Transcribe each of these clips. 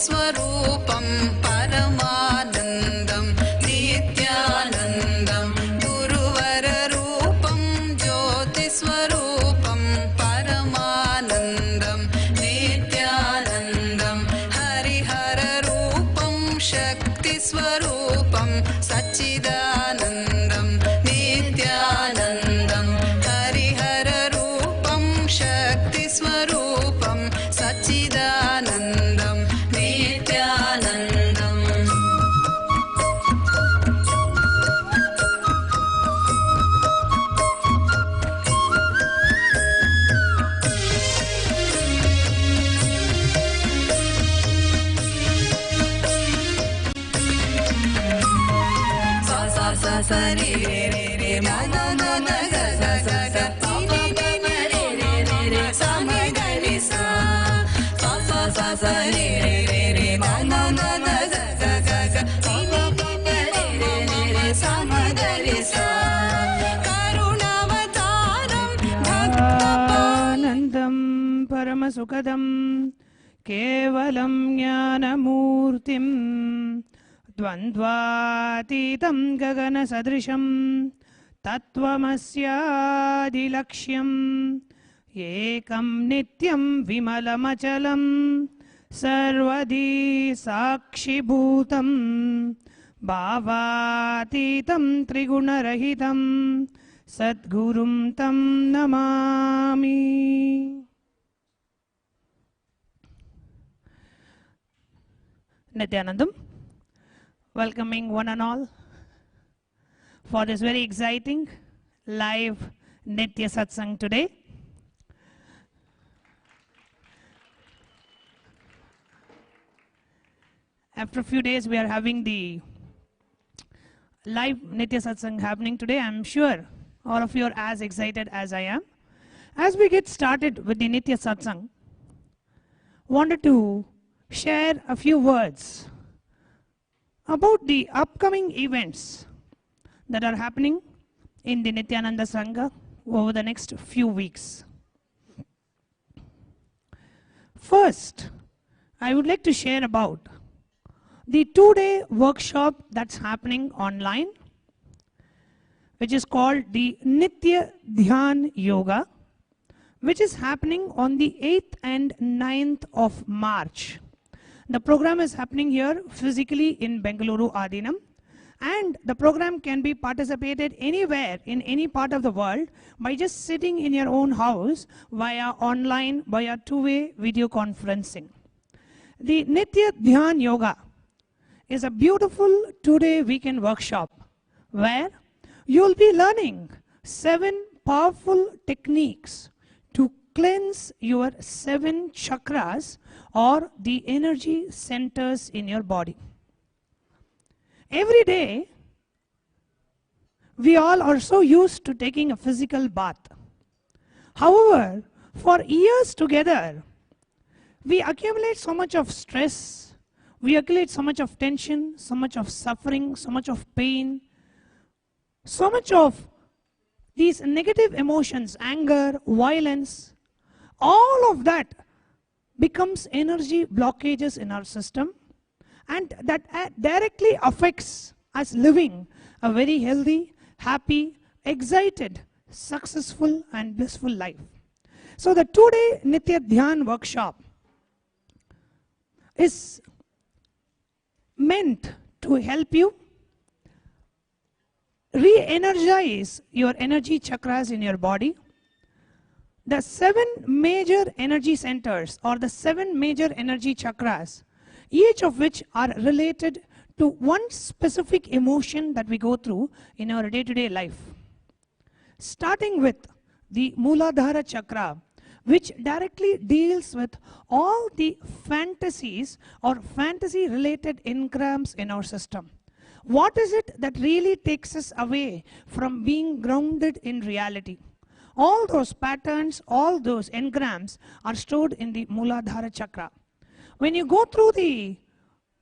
स्वरूपं परमानन्दं नित्यानन्दं गुरुवररूपं ज्योतिस्वरूपं परमानन्दं नित्यानन्दं हरिहररूपं शक्तिस्वरूपं सच्चिदानन्दं नित्यानन्दं हरिहररूपं शक्तिस्वरूपं सच्चिदानन्दं sa re re re ma na na na ga sa sa sa ni ni ni re re re re sa ma ga ni sa sa sa sa sa re re re re ma na na na ga sa sa sa ni ni ni re re re re sa ma ga ni sa karunavataram bhaktapanandam paramasukadam kevalam jnanamurtim द्वन्द्वातीतं गगनसदृशं तत्त्वमस्यादिलक्ष्यम् एकं नित्यं विमलमचलं सर्वदी साक्षिभूतं भावातीतं त्रिगुणरहितं सद्गुरुं तं Namami. Nityanandam, welcoming one and all for this very exciting live Nitya Satsang today. After a few days, we are having the live Nitya Satsang happening today. I'm sure all of you are as excited as I am. As we get started with the Nitya Satsang, wanted to share a few words about the upcoming events that are happening in the Nityananda Sangha over the next few weeks. First, I would like to share about the 2-day workshop that's happening online, which is called the Nitya Dhyan Yoga, which is happening on the 8th and 9th of March. The program is happening here physically in Bengaluru Adinam, and the program can be participated anywhere in any part of the world by just sitting in your own house via online, via 2-way video conferencing. The Nitya Dhyan Yoga is a beautiful 2-day weekend workshop where you'll be learning 7 powerful techniques to cleanse your 7 chakras or the energy centers in your body. Every day, we all are so used to taking a physical bath. However, for years together, we accumulate so much of stress, we accumulate so much of tension, so much of suffering, so much of pain, so much of these negative emotions, anger, violence, all of that becomes energy blockages in our system, and that directly affects us living a very healthy, happy, excited, successful and blissful life. So the 2-day Nitya Dhyan workshop is meant to help you re-energize your energy chakras in your body. The 7 major energy centers or the 7 major energy chakras, each of which are related to one specific emotion that we go through in our day-to-day life. starting with the Mooladhara Chakra, which directly deals with all the fantasies or fantasy related engrams in our system. What is it that really takes us away from being grounded in reality? All those patterns, all those engrams are stored in the Mooladhara Chakra. When you go through the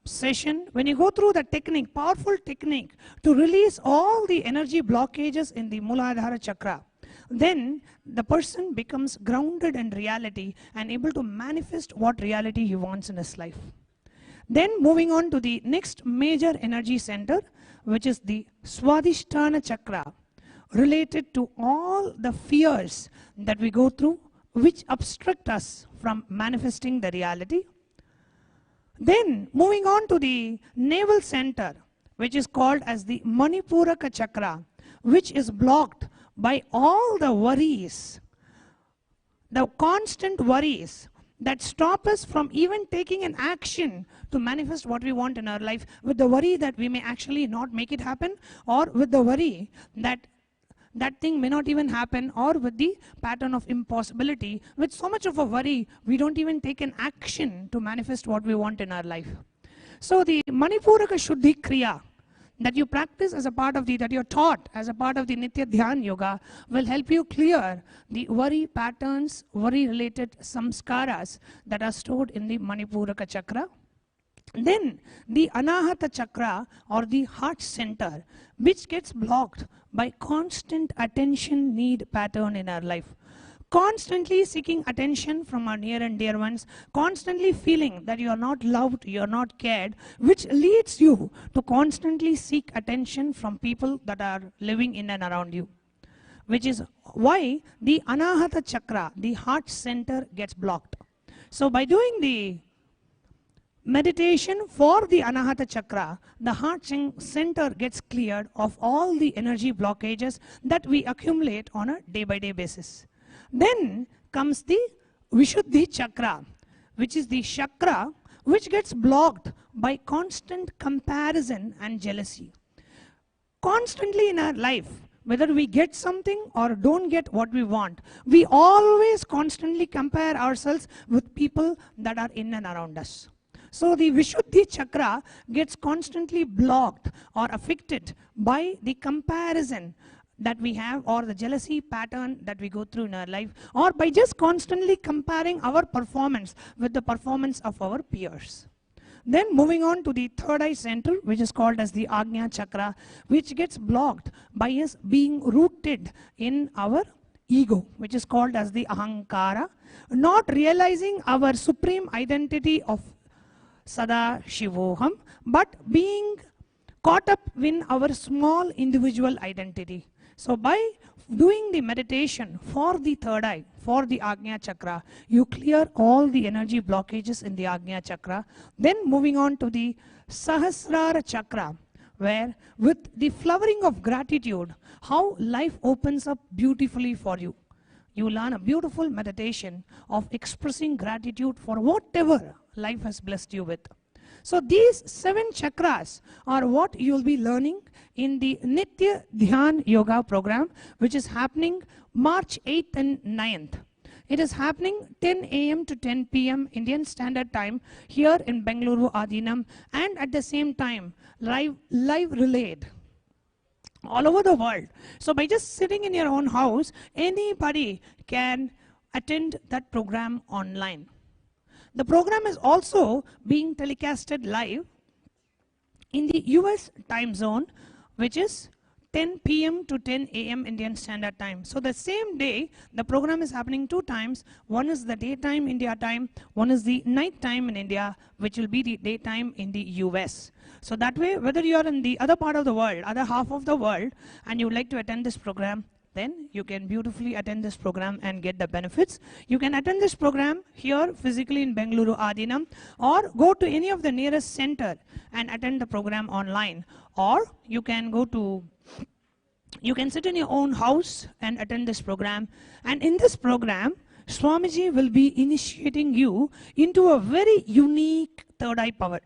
session, when you go through the technique, powerful technique to release all the energy blockages in the Mooladhara Chakra, then the person becomes grounded in reality and able to manifest what reality he wants in his life. Then moving on to the next major energy center, which is the Swadhisthana Chakra, related to all the fears that we go through, which obstruct us from manifesting the reality. Then moving on to the navel center, which is called as the Manipuraka Chakra, which is blocked by all the worries, the constant worries that stop us from even taking an action to manifest what we want in our life, with the worry that we may actually not make it happen, or with the worry that that thing may not even happen, or with the pattern of impossibility. With so much of a worry, we don't even take an action to manifest what we want in our life. So the Manipuraka Shuddhi Kriya that you practice as a part of that you're taught as a part of the Nitya Dhyan Yoga will help you clear the worry patterns, worry related samskaras that are stored in the Manipuraka Chakra. Then the Anahata Chakra, or the heart center, which gets blocked by constant attention need pattern in our life. Constantly seeking attention from our near and dear ones, constantly feeling that you are not loved, you are not cared, which leads you to constantly seek attention from people that are living in and around you. Which is why the Anahata Chakra, the heart center, gets blocked. So by doing the meditation for the Anahata Chakra, the heart center gets cleared of all the energy blockages that we accumulate on a day-by-day basis. Then comes the Vishuddhi Chakra, which is the chakra which gets blocked by constant comparison and jealousy. Constantly in our life, whether we get something or don't get what we want, we always constantly compare ourselves with people that are in and around us. So the Vishuddhi Chakra gets constantly blocked or affected by the comparison that we have, or the jealousy pattern that we go through in our life, or by just constantly comparing our performance with the performance of our peers. Then moving on to the third eye center, which is called as the Agnya Chakra, which gets blocked by us being rooted in our ego, which is called as the Ahankara, not realizing our supreme identity of Sada Shivoham, but being caught up in our small individual identity. So by doing the meditation for the third eye, for the Agnya Chakra, you clear all the energy blockages in the Agnya Chakra. Then moving on to the Sahasrara Chakra, where with the flowering of gratitude, how life opens up beautifully for you. You learn a beautiful meditation of expressing gratitude for whatever life has blessed you with. So these 7 chakras are what you'll be learning in the Nitya Dhyan Yoga program, which is happening March 8th and 9th. It is happening 10 a.m. to 10 p.m. Indian Standard Time here in Bengaluru Adinam, and at the same time live relayed all over the world. So by just sitting in your own house, anybody can attend that program online. The program is also being telecasted live in the US time zone, which is 10 p.m. to 10 a.m. Indian Standard Time. So the same day, the program is happening 2 times. One is the daytime India time, one is the night time in India, which will be the daytime in the US. So that way, whether you are in the other part of the world, other half of the world, and you would like to attend this program, then you can beautifully attend this program and get the benefits. You can attend this program here physically in Bengaluru Adinam, or go to any of the nearest center and attend the program online. Or you can sit in your own house and attend this program. And in this program, Swamiji will be initiating you into a very unique third eye power.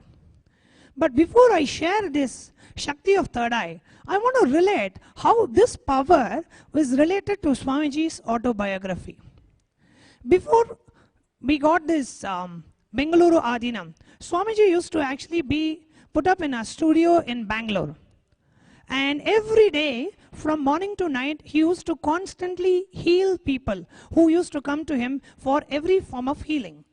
But before I share this Shakti of third eye, I want to relate how this power was related to Swamiji's autobiography. Before we got this Bengaluru Adinam, Swamiji used to actually be put up in a studio in Bangalore. And every day, from morning to night, he used to constantly heal people who used to come to him for every form of healing.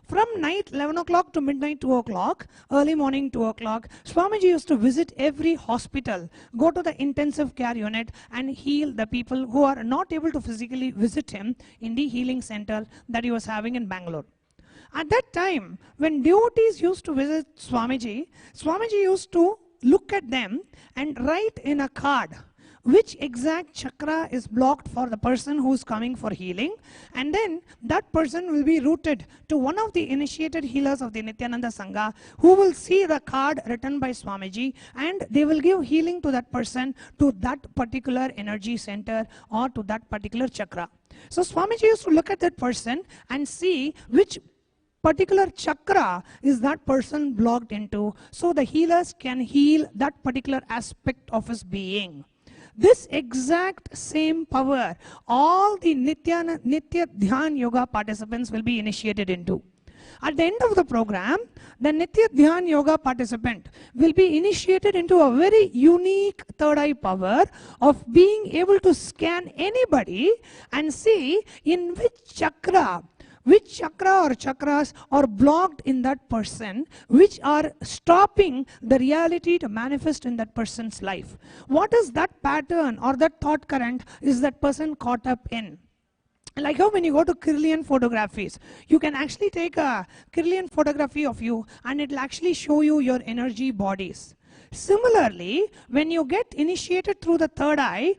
From night 11 o'clock to midnight 2 o'clock, early morning 2 o'clock, Swamiji used to visit every hospital, go to the intensive care unit and heal the people who are not able to physically visit him in the healing center that he was having in Bangalore. At that time, when devotees used to visit Swamiji, Swamiji used to look at them and write in a card which exact chakra is blocked for the person who is coming for healing, and then that person will be routed to one of the initiated healers of the Nityananda Sangha who will see the card written by Swamiji, and they will give healing to that person, to that particular energy center or to that particular chakra. So Swamiji used to look at that person and see which particular chakra is that person blocked into, so the healers can heal that particular aspect of his being. This exact same power all the Nitya Dhyan Yoga participants will be initiated into. At the end of the program, the Nitya Dhyan Yoga participant will be initiated into a very unique third eye power of being able to scan anybody and see in which chakra or chakras are blocked in that person, which are stopping the reality to manifest in that person's life. What is that pattern or that thought current is that person caught up in? Like how when you go to Kirlian photographies, you can actually take a Kirlian photography of you and it will actually show you your energy bodies. Similarly, when you get initiated through the third eye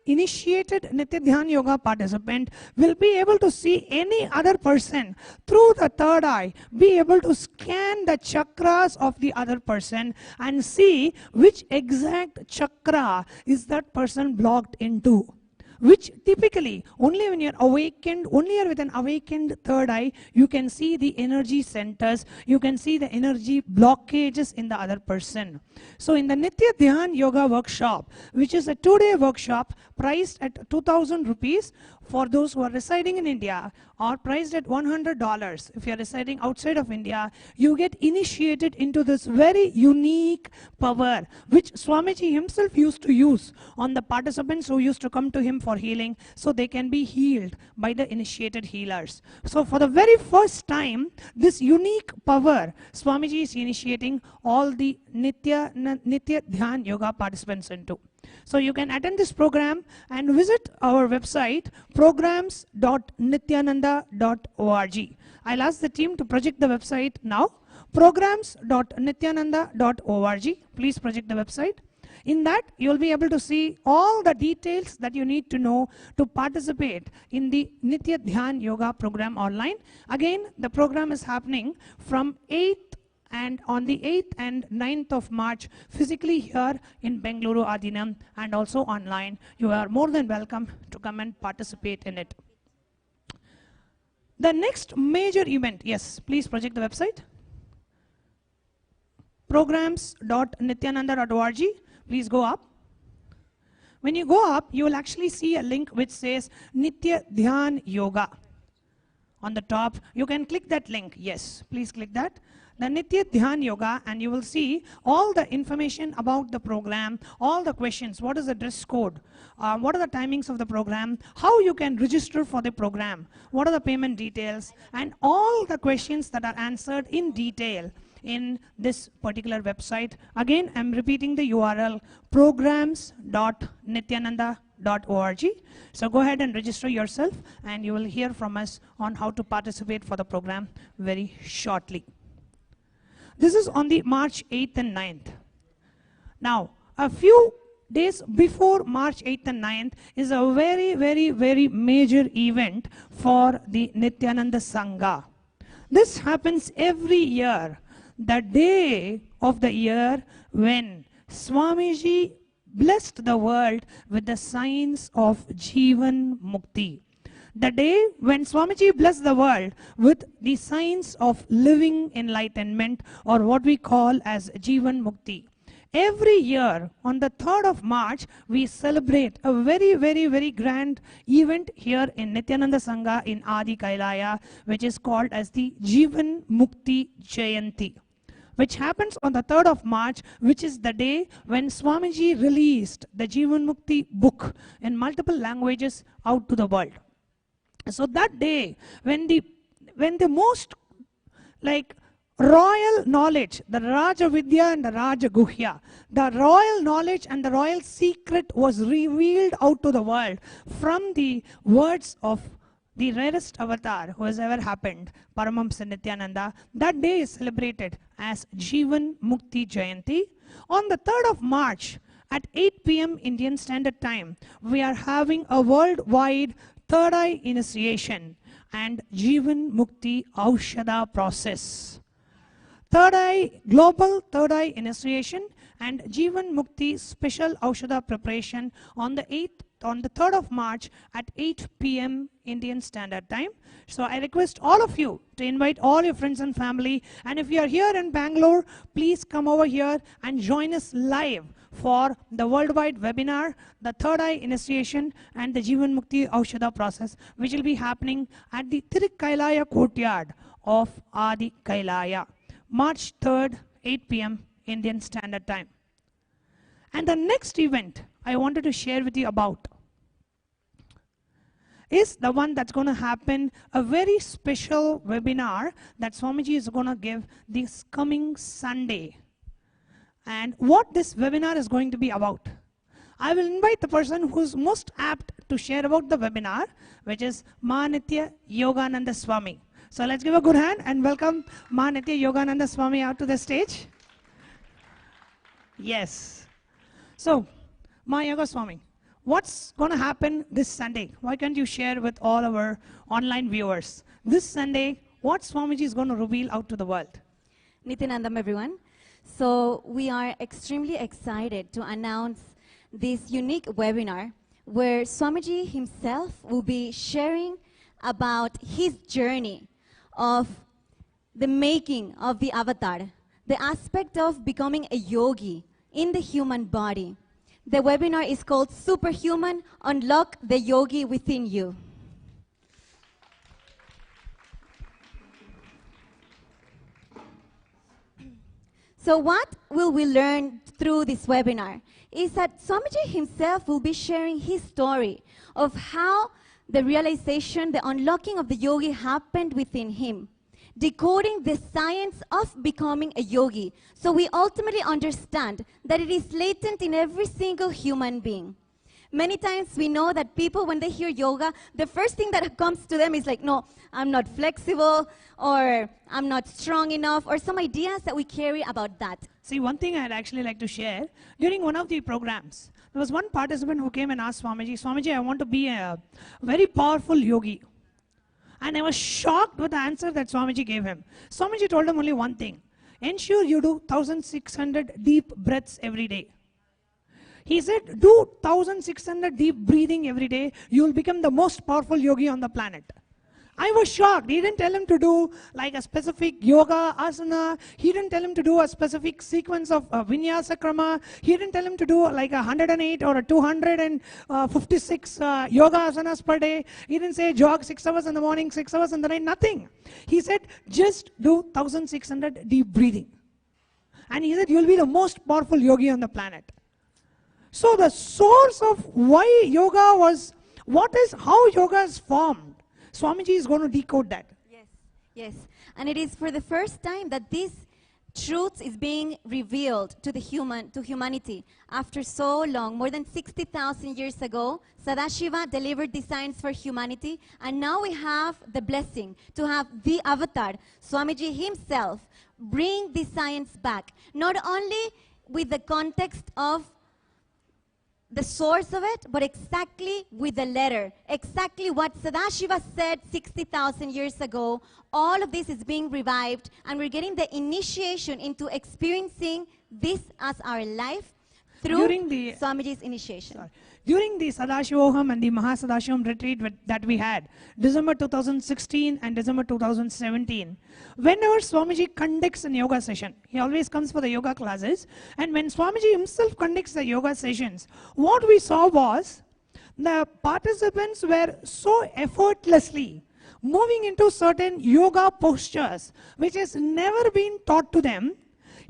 initiated Nitya Dhyan Yoga participant will be able to see any other person through the third eye, be able to scan the chakras of the other person and see which exact chakra is that person blocked into. Which typically, only when you're awakened, only with an awakened third eye, you can see the energy centers, you can see the energy blockages in the other person. So in the Nitya Dhyan Yoga workshop, which is a 2-day workshop priced at 2,000 rupees for those who are residing in India, or priced at $100 if you're residing outside of India, you get initiated into this very unique power which Swamiji himself used to use on the participants who used to come to him for healing, so they can be healed by the initiated healers. So for the very first time, this unique power Swamiji is initiating all the Nitya Dhyan Yoga participants into. So you can attend this program and visit our website programs.nityananda.org. I'll ask the team to project the website now. Programs.nityananda.org. Please project the website. In that, you'll be able to see all the details that you need to know to participate in the Nitya Dhyan Yoga program online. Again, the program is happening from 8th and on the 8th and 9th of March, physically here in Bengaluru Adinam and also online. You are more than welcome to come and participate in it. The next major event, yes, please project the website. Programs.nityananda.org. Please go up. When you go up, you will actually see a link which says Nitya Dhyan Yoga. On the top, you can click that link. Yes, please click that. The Nitya Dhyan Yoga, and you will see all the information about the program, all the questions, what is the dress code, what are the timings of the program, how you can register for the program, what are the payment details, and all the questions that are answered in detail in this particular website. Again, I'm repeating the URL, programs.nityananda.org. So go ahead and register yourself, and you will hear from us on how to participate for the program very shortly. This is on the March 8th and 9th. Now, a few days before March 8th and 9th is a very, very, very major event for the Nityananda Sangha. This happens every year, the day of the year when Swamiji blessed the world with the signs of Jivan Mukti. the day when Swamiji blessed the world with the signs of living enlightenment, or what we call as Jivan Mukti. Every year on the 3rd of March, we celebrate a very, very, very grand event here in Nityananda Sangha in Adi Kailaya, which is called as the Jivan Mukti Jayanti, which happens on the 3rd of March, which is the day when Swamiji released the Jivan Mukti book in multiple languages out to the world. So that day, when the most like royal knowledge, the Raja Vidya and the Raja Guhya, the royal knowledge and the royal secret was revealed out to the world from the words of the rarest avatar who has ever happened, Paramahamsa Nityananda. That day is celebrated as Jivan Mukti Jayanti. On the 3rd of March at 8 p.m. Indian Standard Time, we are having a worldwide third eye initiation and Jivan Mukti Aushadha process. Third eye, global third eye initiation and Jivan Mukti special Aushadha preparation on the 3rd of March at 8 p.m. Indian Standard Time. So I request all of you to invite all your friends and family, and if you are here in Bangalore, please come over here and join us live for the worldwide webinar, the third eye initiation and the Jivan Mukti Aushadha process, which will be happening at the Tirukkailaya courtyard of Adi Kailaya. March 3rd, 8 p.m. Indian Standard Time. And the next event I wanted to share with you about is the one that's going to happen, a very special webinar that Swamiji is going to give this coming Sunday. And what this webinar is going to be about, I will invite the person who's most apt to share about the webinar, which is Mahanitya Yogananda Swami. So let's give a good hand and welcome Mahanitya Yogananda Swami out to the stage. Yes. So, Yoga Swami, what's going to happen this Sunday? Why can't you share with all our online viewers? This Sunday, what Swamiji is going to reveal out to the world? Nityanandam, everyone. So we are extremely excited to announce this unique webinar where Swamiji himself will be sharing about his journey of the making of the avatar, the aspect of becoming a yogi in the human body. The webinar is called Superhuman, Unlock the Yogi Within You. So what will we learn through this webinar is that Swamiji himself will be sharing his story of how the realization, the unlocking of the yogi happened within him, decoding the science of becoming a yogi. So we ultimately understand that it is latent in every single human being. Many times we know that people, when they hear yoga, the first thing that comes to them is like, no, I'm not flexible, or I'm not strong enough, or some ideas that we carry about that. See, one thing I'd actually like to share, during one of the programs, there was one participant who came and asked Swamiji, Swamiji, I want to be a very powerful yogi. And I was shocked with the answer that Swamiji gave him. Swamiji told him only one thing, ensure you do 1,600 deep breaths every day. He said, do 1,600 deep breathing every day, you will become the most powerful yogi on the planet. I was shocked. He didn't tell him to do like a specific yoga asana. He didn't tell him to do a specific sequence of vinyasa krama. He didn't tell him to do like 108 or 256 yoga asanas per day. He didn't say jog 6 hours in the morning, 6 hours in the night, nothing. He said, just do 1,600 deep breathing. And he said, you'll be the most powerful yogi on the planet. So the source of why yoga was, how yoga is formed, Swamiji is going to decode that. Yes, yes. And it is for the first time that this truth is being revealed to humanity. After so long, more than 60,000 years ago, Sadashiva delivered the science for humanity, and now we have the blessing to have the avatar, Swamiji himself, bring the science back, not only with the context of the source of it, but exactly with the letter. Exactly what Sadashiva said 60,000 years ago. All of this is being revived, and we're getting the initiation into experiencing this as our life through during the Swamiji's initiation. during the Sadashivoham and the Mahasadashivam retreat that we had, December 2016 and December 2017, whenever Swamiji conducts a yoga session, he always comes for the yoga classes, and when Swamiji himself conducts the yoga sessions, what we saw was the participants were so effortlessly moving into certain yoga postures which has never been taught to them.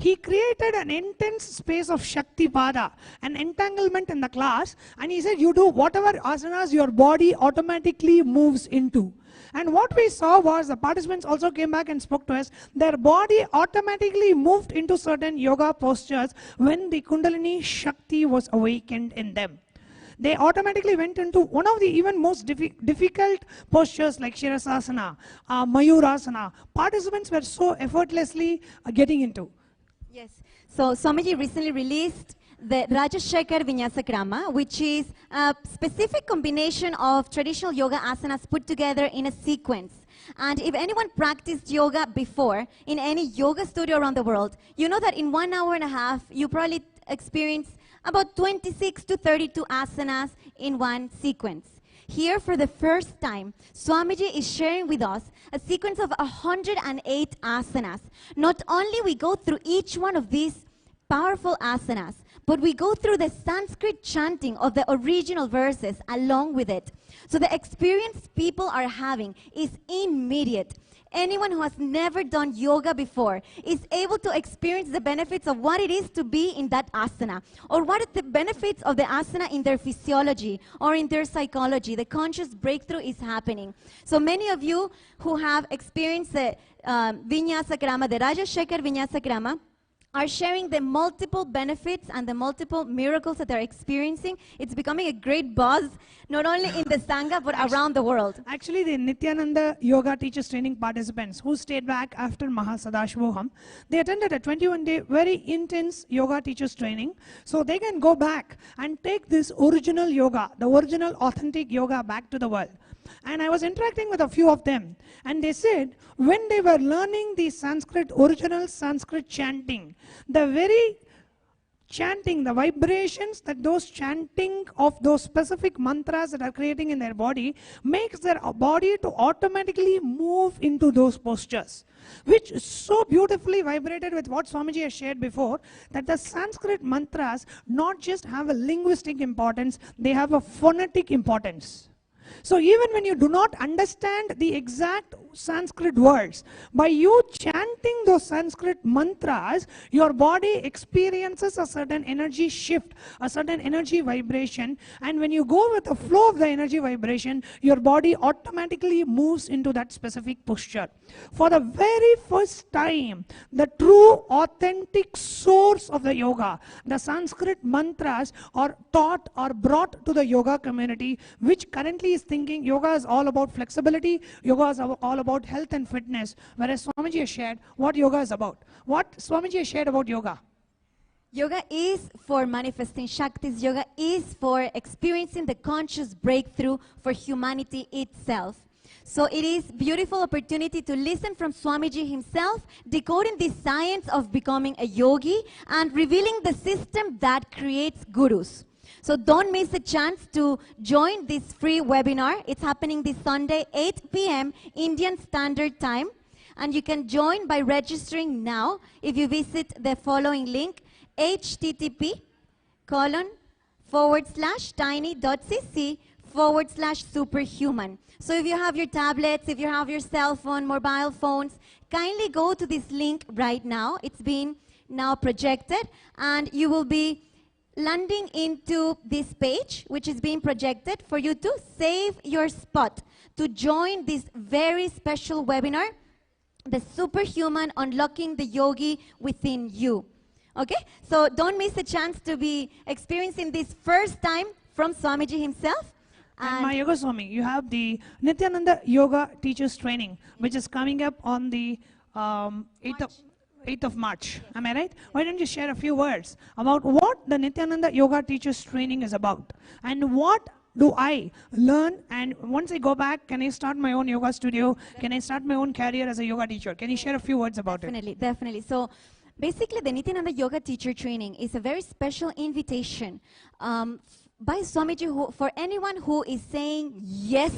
He created an intense space of Shakti Pada, an entanglement in the class, and he said, you do whatever asanas your body automatically moves into. And what we saw was the participants also came back and spoke to us. Their body automatically moved into certain yoga postures when the Kundalini Shakti was awakened in them. They automatically went into one of the even most difficult postures like Shirasasana, Mayurasana. Participants were so effortlessly getting into. Yes. So Swamiji recently released the Rajashekar Vinyasa Krama, which is a specific combination of traditional yoga asanas put together in a sequence. And if anyone practiced yoga before in any yoga studio around the world, you know that in 1 hour and a half, you probably experience about 26 to 32 asanas in one sequence. Here, for the first time, Swamiji is sharing with us a sequence of 108 asanas. Not only we go through each one of these powerful asanas, but we go through the Sanskrit chanting of the original verses along with it. So the experience people are having is immediate. Anyone who has never done yoga before is able to experience the benefits of what it is to be in that asana, or what are the benefits of the asana in their physiology or in their psychology. The conscious breakthrough is happening. So many of you who have experienced the Vinyasa Krama, the Rajashekar Vinyasa Krama, are sharing the multiple benefits and the multiple miracles that they're experiencing. It's becoming a great buzz, not only in the Sangha, but around the world. Actually, the Nityananda Yoga Teachers Training participants who stayed back after Mahasadashivoham, they attended a 21-day very intense yoga teachers training. So they can go back and take this original yoga, the original authentic yoga back to the world. And I was interacting with a few of them, and they said when they were learning the Sanskrit, original Sanskrit chanting, the very chanting, the vibrations that those chanting of those specific mantras that are creating in their body makes their body to automatically move into those postures, which so beautifully vibrated with what Swamiji has shared before, that the Sanskrit mantras not just have a linguistic importance, they have a phonetic importance. So even when you do not understand the exact Sanskrit words, by you chanting those Sanskrit mantras, your body experiences a certain energy shift, a certain energy vibration, and when you go with the flow of the energy vibration, your body automatically moves into that specific posture. For the very first time, the true authentic source of the yoga, the Sanskrit mantras, are taught or brought to the yoga community, which currently is thinking yoga is all about flexibility, yoga is all about health and fitness, whereas Swamiji has shared what yoga is about. What Swamiji has shared about yoga? Yoga is for manifesting Shaktis. Yoga is for experiencing the conscious breakthrough for humanity itself. So it is a beautiful opportunity to listen from Swamiji himself, decoding the science of becoming a yogi and revealing the system that creates gurus. So don't miss a chance to join this free webinar. It's happening this Sunday, 8 p.m. Indian Standard Time. And you can join by registering now if you visit the following link, http://tiny.cc/superhuman. So if you have your tablets, if you have your cell phone, mobile phones, kindly go to this link right now. It's been now projected, and you will be landing into this page, which is being projected for you to save your spot to join this very special webinar, The Superhuman Unlocking the Yogi Within You. Okay? So don't miss a chance to be experiencing this first time from Swamiji himself. And my Yoga Swami, you have the Nityananda Yoga Teachers Training, which is coming up on the 8th of March. Am I right? Why don't you share a few words about what the Nityananda Yoga Teachers Training is about, and what do I learn, and once I go back, can I start my own yoga studio? Can I start my own career as a yoga teacher? Can you share a few words about it? Definitely. So Basically, the Nityananda Yoga Teacher Training is a very special invitation by Swamiji for anyone who is saying yes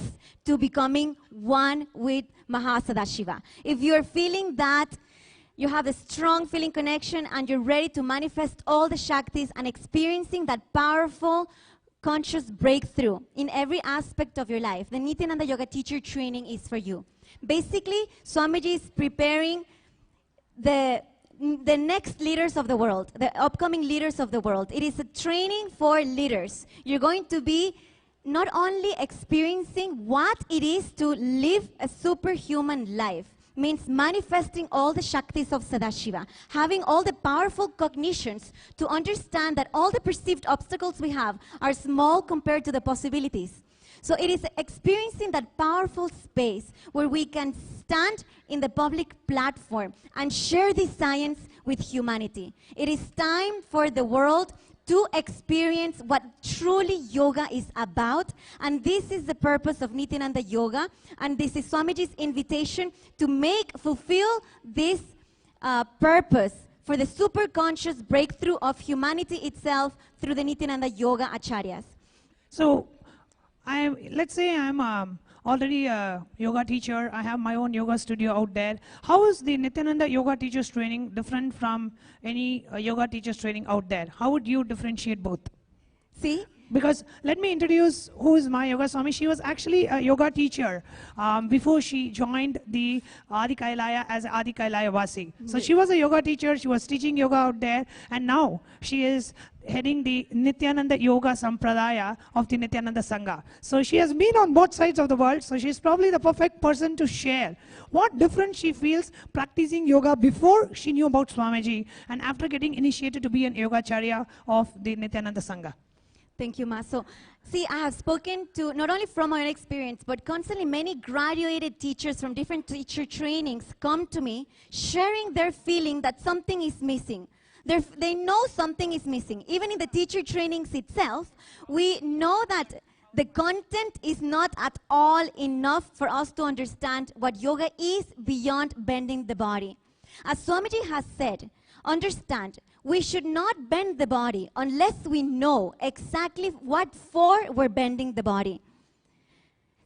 to becoming one with Mahasadashiva. If you're feeling that you have a strong feeling connection and you're ready to manifest all the Shaktis and experiencing that powerful conscious breakthrough in every aspect of your life, the Nityananda Yoga Teacher Training is for you. Basically, Swamiji is preparing the next leaders of the world, the upcoming leaders of the world. It is a training for leaders. You're going to be not only experiencing what it is to live a superhuman life, means manifesting all the Shaktis of Sadashiva, having all the powerful cognitions to understand that all the perceived obstacles we have are small compared to the possibilities. So it is experiencing that powerful space where we can stand in the public platform and share this science with humanity. It is time for the world to experience what truly yoga is about, and this is the purpose of Nityananda Yoga, and this is Swamiji's invitation to fulfill this purpose for the super conscious breakthrough of humanity itself through the Nityananda Yoga Acharyas. So, let's say I'm already a yoga teacher. I have my own yoga studio out there. How is the Nityananda Yoga Teachers Training different from any yoga teachers training out there? How would you differentiate both? See? Because let me introduce who is my yoga Swami. She was actually a yoga teacher before she joined the Adi Kailaya as Adi Kailaya Vasi. So she was a yoga teacher, she was teaching yoga out there, and now she is heading the Nityananda Yoga Sampradaya of the Nityananda Sangha. So she has been on both sides of the world, so she's probably the perfect person to share what difference she feels practicing yoga before she knew about Swamiji and after getting initiated to be an Yogacharya of the Nityananda Sangha. Thank you, Ma. So, see, I have spoken to, not only from my own experience, but constantly many graduated teachers from different teacher trainings come to me, sharing their feeling that something is missing. They know something is missing. Even in the teacher trainings itself, we know that the content is not at all enough for us to understand what yoga is beyond bending the body. As Swamiji has said, understand, we should not bend the body unless we know exactly what for we're bending the body.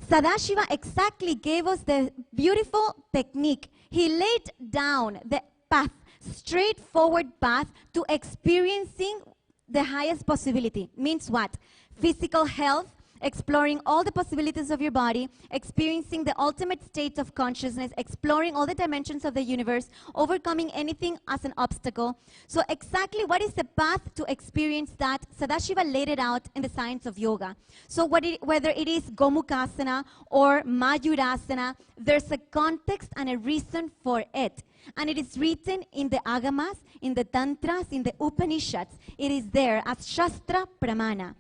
Sadashiva exactly gave us the beautiful technique. He laid down the path, straightforward path to experiencing the highest possibility. Means what? Physical health, exploring all the possibilities of your body, experiencing the ultimate state of consciousness, exploring all the dimensions of the universe, overcoming anything as an obstacle. So exactly what is the path to experience that? Sadashiva laid it out in the science of yoga. So whether it is Gomukhasana or Mayurasana, there's a context and a reason for it. And it is written in the Agamas, in the Tantras, in the Upanishads. It is there as Shastra Pramana.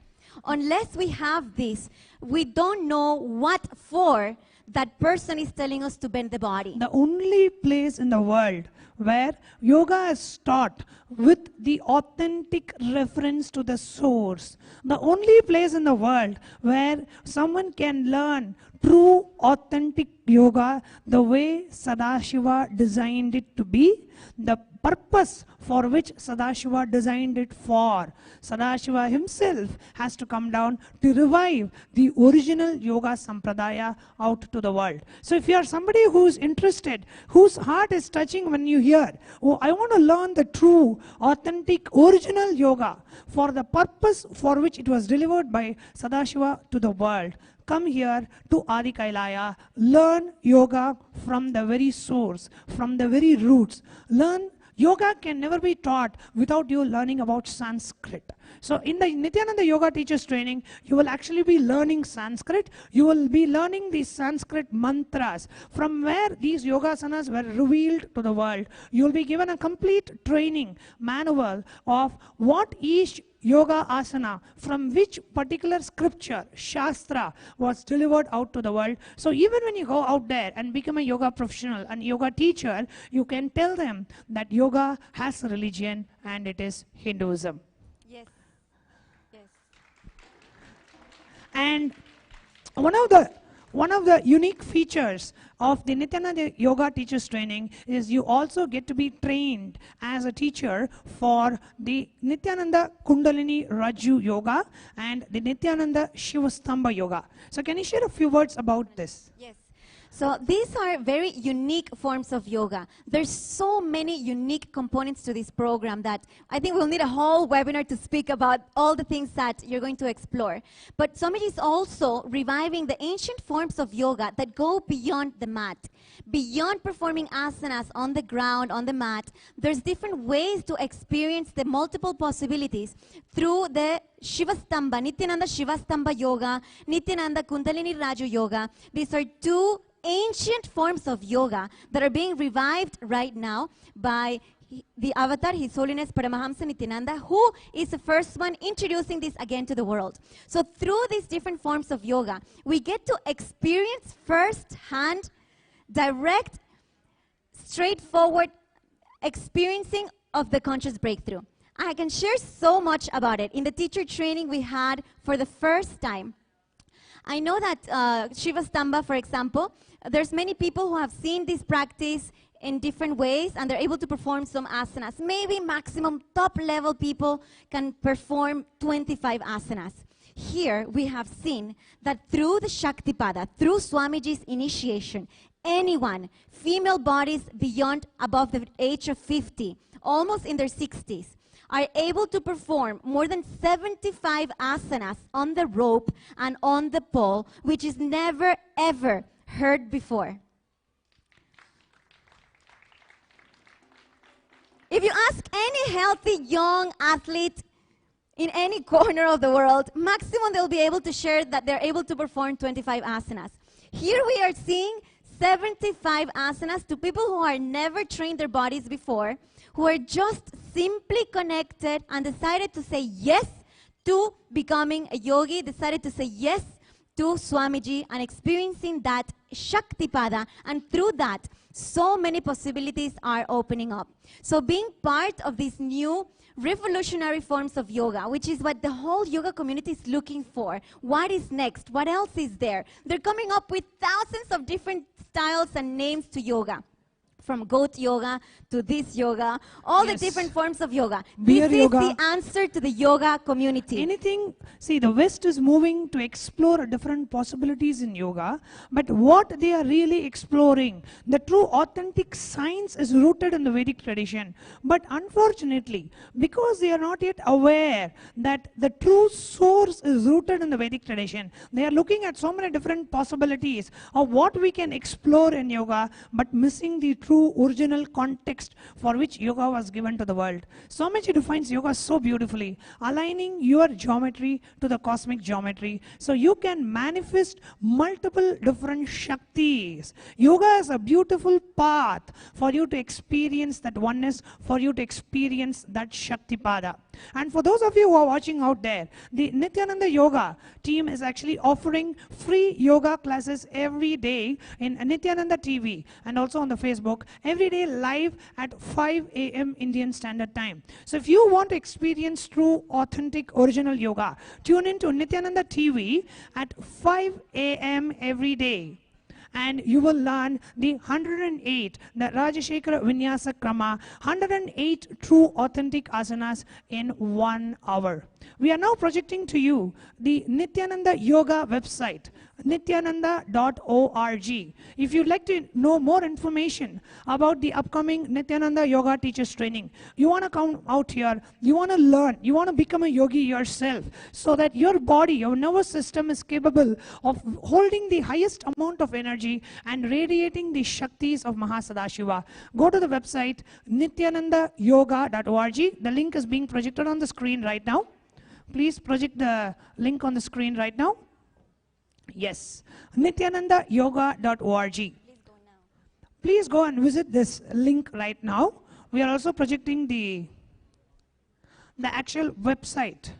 Unless we have this, we don't know what for that person is telling us to bend the body. The only place in the world where yoga is taught with the authentic reference to the source. The only place in the world where someone can learn true authentic yoga the way Sadashiva designed it to be, the purpose for which Sadashiva designed it for. Sadashiva himself has to come down to revive the original yoga sampradaya out to the world. So if you are somebody who's interested, whose heart is touching when you hear, oh, I want to learn the true, authentic, original yoga for the purpose for which it was delivered by Sadashiva to the world, come here to Adi Kailaya, learn yoga from the very source, from the very roots. Learn yoga can never be taught without you learning about Sanskrit. So in the Nityananda Yoga Teachers Training, you will actually be learning Sanskrit. You will be learning these Sanskrit mantras from where these yogasanas were revealed to the world. You will be given a complete training manual of what each yoga asana, from which particular scripture, shastra, was delivered out to the world. So even when you go out there and become a yoga professional and yoga teacher, you can tell them that yoga has a religion and it is Hinduism. Yes. Yes. And one of the one of the unique features of the Nityananda Yoga Teachers Training is you also get to be trained as a teacher for the Nityananda Kundalini Raju Yoga and the Nityananda Shivastamba Yoga. So can you share a few words about this? Yes. So these are very unique forms of yoga. There's so many unique components to this program that I think we'll need a whole webinar to speak about all the things that you're going to explore. But Swamiji is also reviving the ancient forms of yoga that go beyond the mat. Beyond performing asanas on the ground, on the mat, there's different ways to experience the multiple possibilities through the Shivastamba, Nityananda Shivastamba Yoga, Nityananda Kundalini Raju Yoga. These are two ancient forms of yoga that are being revived right now by the avatar, His Holiness Paramahamsa Nityananda, who is the first one introducing this again to the world. So through these different forms of yoga, we get to experience first-hand, direct, straightforward experiencing of the conscious breakthrough. I can share so much about it. In the teacher training we had for the first time, I know that Shivastamba, for example, there's many people who have seen this practice in different ways and they're able to perform some asanas. Maybe maximum top level people can perform 25 asanas. Here we have seen that through the Shaktipada, through Swamiji's initiation, anyone, female bodies beyond above the age of 50, almost in their 60s, are able to perform more than 75 asanas on the rope and on the pole, which is never ever heard before. If you ask any healthy young athlete in any corner of the world, maximum they'll be able to share that they're able to perform 25 asanas. Here we are seeing 75 asanas to people who are never trained their bodies before, who are just simply connected and decided to say yes to becoming a yogi, decided to say yes to Swamiji and experiencing that Shaktipada, and through that, so many possibilities are opening up. So being part of these new revolutionary forms of yoga, which is what the whole yoga community is looking for. What is next? What else is there? They're coming up with thousands of different styles and names to yoga. From goat yoga to this yoga, all the different forms of yoga. Beer this yoga. is the answer to the yoga community. Anything, see, the West is moving to explore different possibilities in yoga, but what they are really exploring, the true authentic science is rooted in the Vedic tradition. But unfortunately, because they are not yet aware that the true source is rooted in the Vedic tradition, they are looking at so many different possibilities of what we can explore in yoga, but missing the true original context for which yoga was given to the world. Swamiji defines yoga so beautifully, aligning your geometry to the cosmic geometry, so you can manifest multiple different Shaktis. Yoga is a beautiful path for you to experience that oneness, for you to experience that Shaktipada. And for those of you who are watching out there, the Nityananda Yoga team is actually offering free yoga classes every day in Nityananda TV and also on the Facebook, every day live at 5 a.m. Indian Standard Time. So if you want to experience true, authentic, original yoga, tune into Nityananda TV at 5 a.m. every day. And you will learn the 108, the Rajashekara Vinyasa Krama, 108 true authentic asanas in 1 hour. We are now projecting to you the Nityananda Yoga website, nityananda.org. If you'd like to know more information about the upcoming Nityananda Yoga Teachers Training, you want to come out here, you want to learn, you want to become a yogi yourself, so that your body, your nervous system is capable of holding the highest amount of energy and radiating the Shaktis of Mahasadashiva. Go to the website nityanandayoga.org. The link is being projected on the screen right now. Please project the link on the screen right now. Yes, nityanandayoga.org. Please go and visit this link right now. We are also projecting the actual website.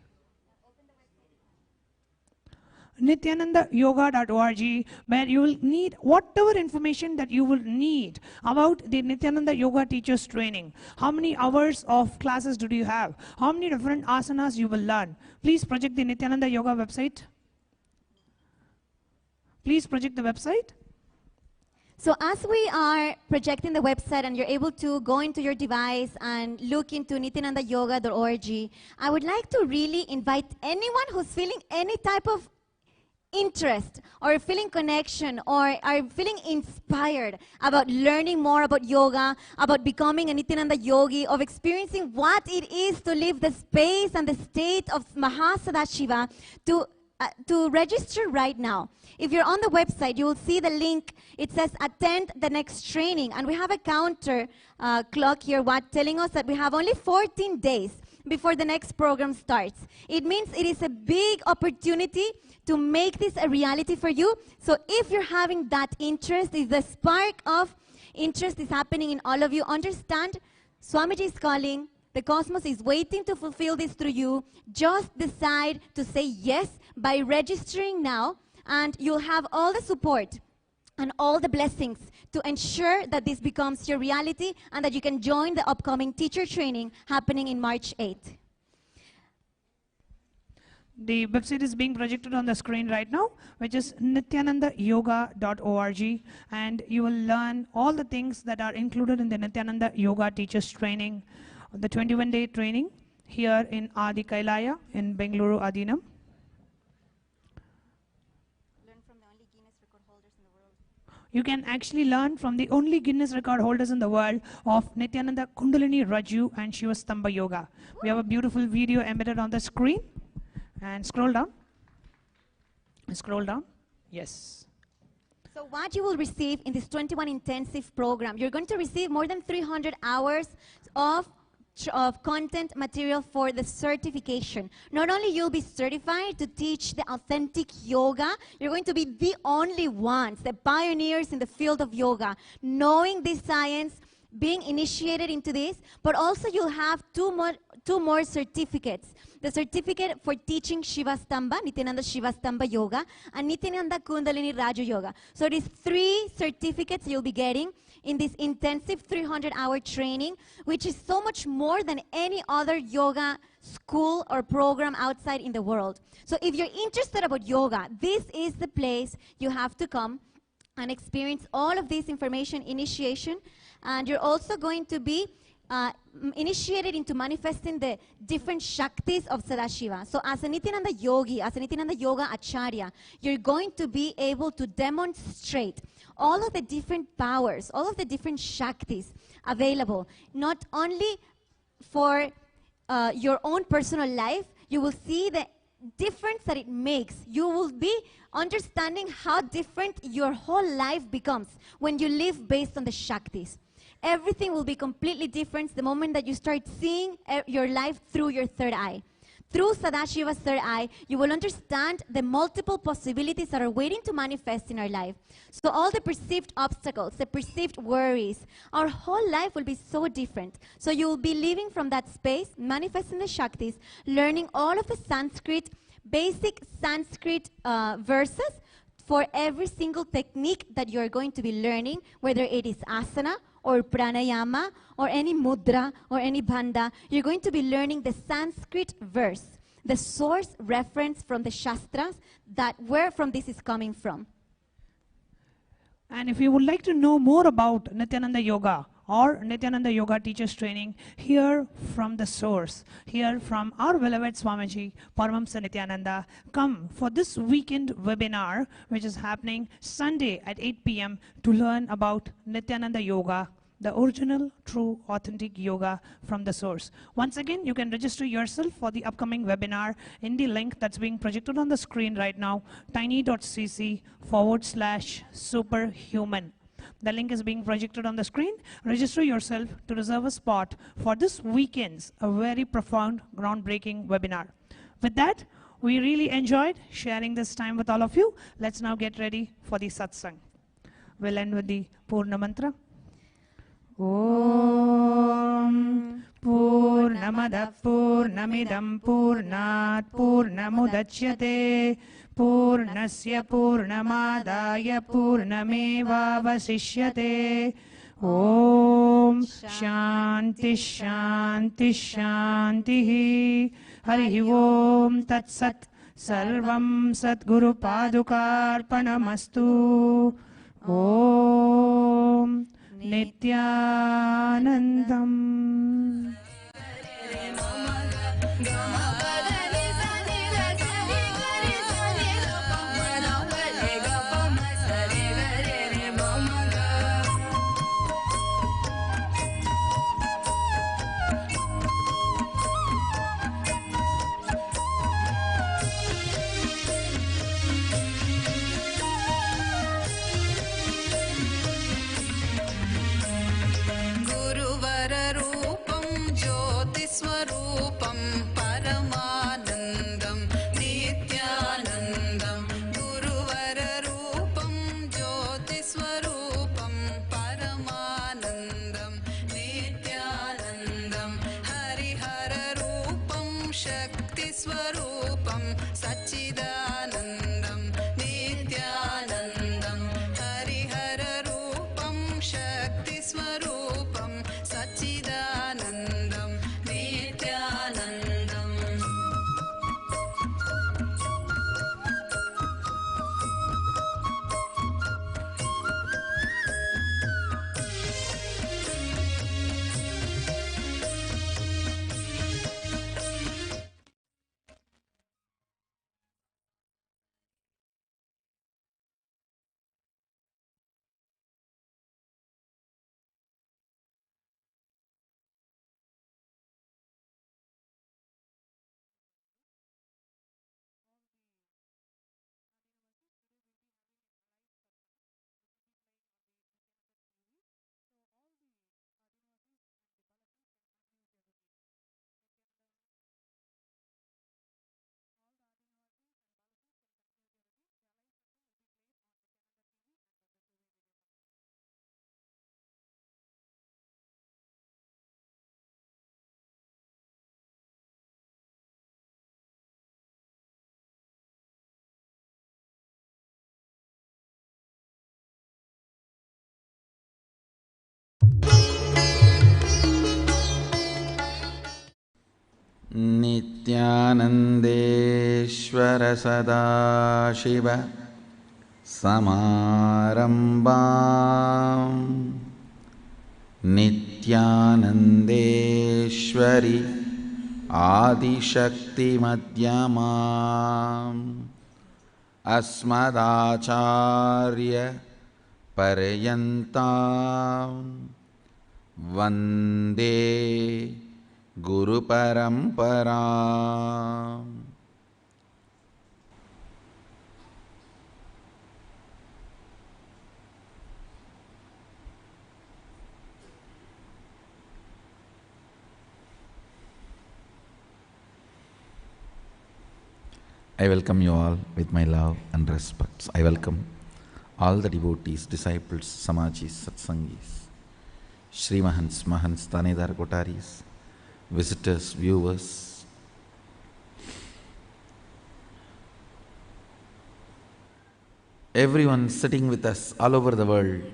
nityanandayoga.org, where you will need whatever information that you will need about the Nityananda Yoga Teachers Training. How many hours of classes do you have? How many different asanas you will learn? Please project the Nityananda Yoga website. Please project the website. So as we are projecting the website and you're able to go into your device and look into nityanandayoga.org, I would like to really invite anyone who's feeling any type of interest or feeling connection or are feeling inspired about learning more about yoga, about becoming a Nityananda yogi, of experiencing what it is to live the space and the state of Mahasadashiva, to register right now. If you're on the website, you will see the link. It says attend the next training, and we have a counter clock here telling us that we have only 14 days before the next program starts. It means it is a big opportunity to make this a reality for you. So if you're having that interest, if the spark of interest is happening in all of you, understand Swamiji is calling. The cosmos is waiting to fulfill this through you. Just decide to say yes by registering now, and you'll have all the support and all the blessings to ensure that this becomes your reality and that you can join the upcoming teacher training happening in March 8th. The website is being projected on the screen right now, which is nityanandayoga.org, and you will learn all the things that are included in the Nityananda Yoga Teachers Training, the 21-day training here in Adi Kailaya in Bengaluru Adinam. You can actually learn from the only Guinness record holders in the world of Nityananda Kundalini Raju and Shivastamba Yoga. We have a beautiful video embedded on the screen. And scroll down. Scroll down. Yes. So what you will receive in this 21 intensive program, you're going to receive more than 300 hours of content material for the certification. Not only you'll be certified to teach the authentic yoga, you're going to be the only ones, the pioneers in the field of yoga, knowing this science, being initiated into this, but also you'll have two more certificates. The certificate for teaching Shivastamba, Nityananda Shivastamba Yoga, and Nityananda Kundalini Raju Yoga. So it is 3 certificates you'll be getting in this intensive 300-hour training, which is so much more than any other yoga school or program outside in the world. So if you're interested about yoga, this is the place you have to come and experience all of this information, initiation, and you're also going to be initiated into manifesting the different Shaktis of Sadashiva. So as a Nityananda yogi, as a Nityananda yoga acharya, you're going to be able to demonstrate all of the different powers, all of the different Shaktis available, not only for your own personal life. You will see the difference that it makes. You will be understanding how different your whole life becomes when you live based on the Shaktis. Everything will be completely different the moment that you start seeing your life through your third eye. Through Sadashiva's third eye, you will understand the multiple possibilities that are waiting to manifest in our life. So all the perceived obstacles, the perceived worries, our whole life will be so different. So you will be living from that space, manifesting the Shaktis, learning all of the Sanskrit, basic Sanskrit verses for every single technique that you are going to be learning, whether it is asana, or pranayama, or any mudra, or any bandha. You're going to be learning the Sanskrit verse, the source reference from the Shastras, that where from this is coming from. And if you would like to know more about Nityananda Yoga or Nityananda Yoga Teachers Training, hear from the source, hear from our beloved Swamiji, Paramahamsa Nityananda, come for this weekend webinar, which is happening Sunday at 8 p.m. to learn about Nityananda Yoga, the original, true, authentic yoga from the source. Once again, you can register yourself for the upcoming webinar in the link that's being projected on the screen right now, tiny.cc/superhuman. The link is being projected on the screen. Register yourself to reserve a spot for this weekend's a very profound, groundbreaking webinar. With that, we really enjoyed sharing this time with all of you. Let's now get ready for the satsang. We'll end with the Purna Mantra. Om Purnamada Purnamidam Purnat Purnamudachyate Purnasya Purnamadaya Purnamevavasishyate. Om Shanti Shanti Shanti. Hari Om Tat Sat. सर्वं सद्गुरुपादुकार्पणमस्तु। ॐ नित्यानन्दम्। गुरुवररूपं ज्योतिस्वरूपं परमानन्दं नित्यानन्दं। गुरुवररूपं ज्योतिस्वरूपं परमानन्दं नित्यानन्दं। हरिहररूपं शक्तिस्वरूपं सच्चिदानन्दं नित्यानन्दं। हरिहररूपं शक्तिस्वरूपं सच्चिदानन्दं नित्यानन्दम्। नित्यानन्देश्वर सदाशिव समारम्भां नित्यानन्देश्वरि आदिशक्तिमध्यमाम् अस्मदाचार्य पर्यन्तां वन्दे गुरुपरम्पराम्। I welcome you all with my love and respects. I welcome all the devotees, disciples, samajis, satsangis, Shri Mahants, Mahants, Tanedar Kotaris, visitors, viewers. Everyone sitting with us all over the world,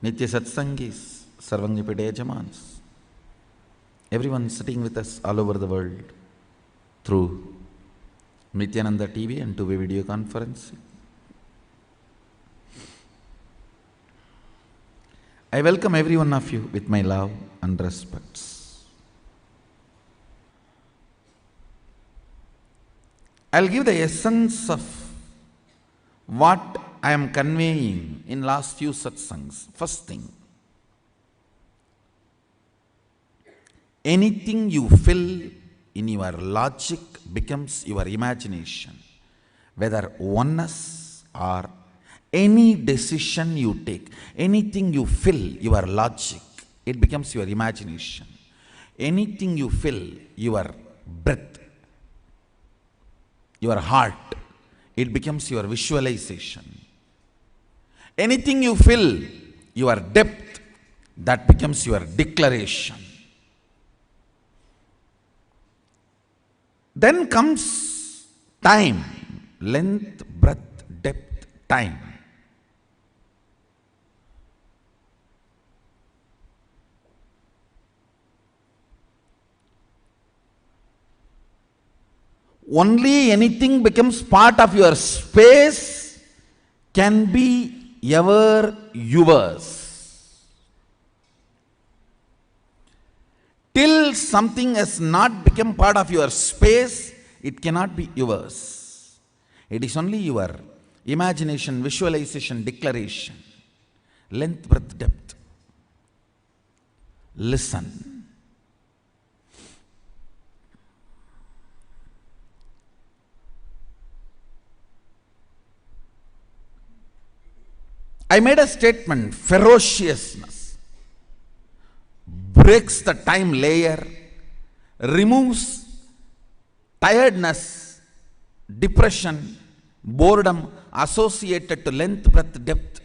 Nitya Satsangis, Sarvangipede Jamans. Everyone sitting with us all over the world through Nityananda TV and two-way video conferencing. I welcome every one of you with my love and respects. I'll give the essence of what I am conveying in last few satsangs. First thing, anything you fill in your logic becomes your imagination. Whether oneness or any decision you take, anything you fill your logic, it becomes your imagination. Anything you fill your breath, your heart, it becomes your visualization. Anything you fill your depth, that becomes your declaration. Then comes time, length, breadth, depth, time. only anything becomes part of your space can be ever yours. Till something has not become part of your space, it cannot be yours. It is only your imagination, visualization, declaration, length, breadth, depth. Listen. I made a statement, ferociousness breaks the time layer, removes tiredness, depression, boredom associated to length, breadth, depth,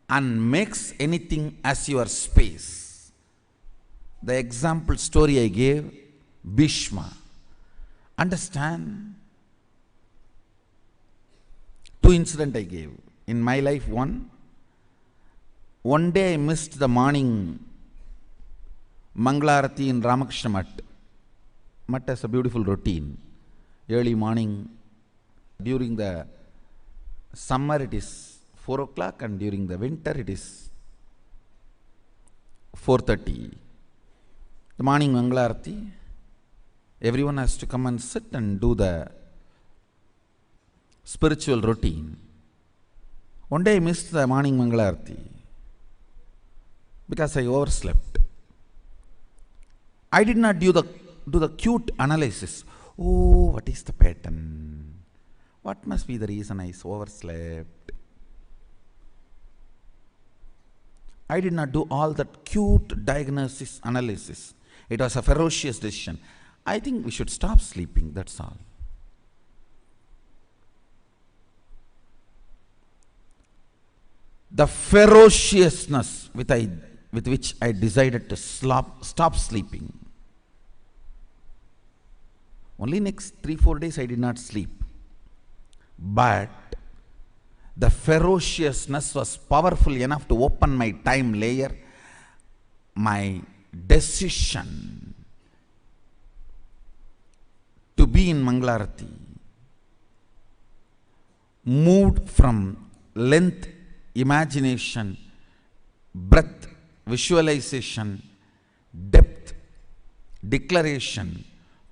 and makes anything as your space. The example story I gave, Bhishma. Understand? Two incidents I gave. In my life, one day I missed the morning Mangalarati in Ramakrishna Mutt. Mutt has a beautiful routine. Early morning, during the summer it is 4 o'clock and during the winter it is 4:30. The morning Mangalarati, everyone has to come and sit and do the spiritual routine. One day I missed the morning Mangalarati because I overslept. I did not do the cute analysis. Oh, what is the pattern? What must be the reason I overslept? I did not do all that cute diagnosis analysis. It was a ferocious decision. I think we should stop sleeping, that's all. The ferociousness with which I decided to stop sleeping. Only next 3-4 days I did not sleep. But the ferociousness was powerful enough to open my time layer. My decision to be in Mangalarati moved from length, imagination, breadth, visualization, depth, declaration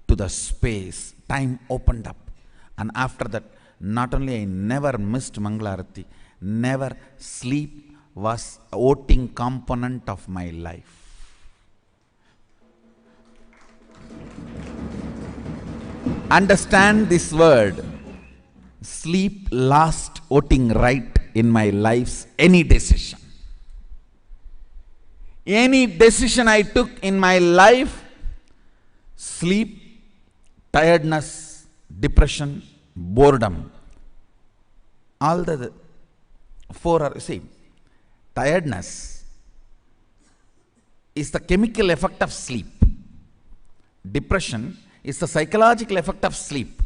to the space. Time opened up. And after that, not only I never missed Mangalarati, never sleep was a voting component of my life. Understand this word. Sleep lost voting right in my life's any decision. Any decision I took in my life, sleep, tiredness, depression, boredom, all the four are same. Tiredness is the chemical effect of sleep. Depression is the psychological effect of sleep.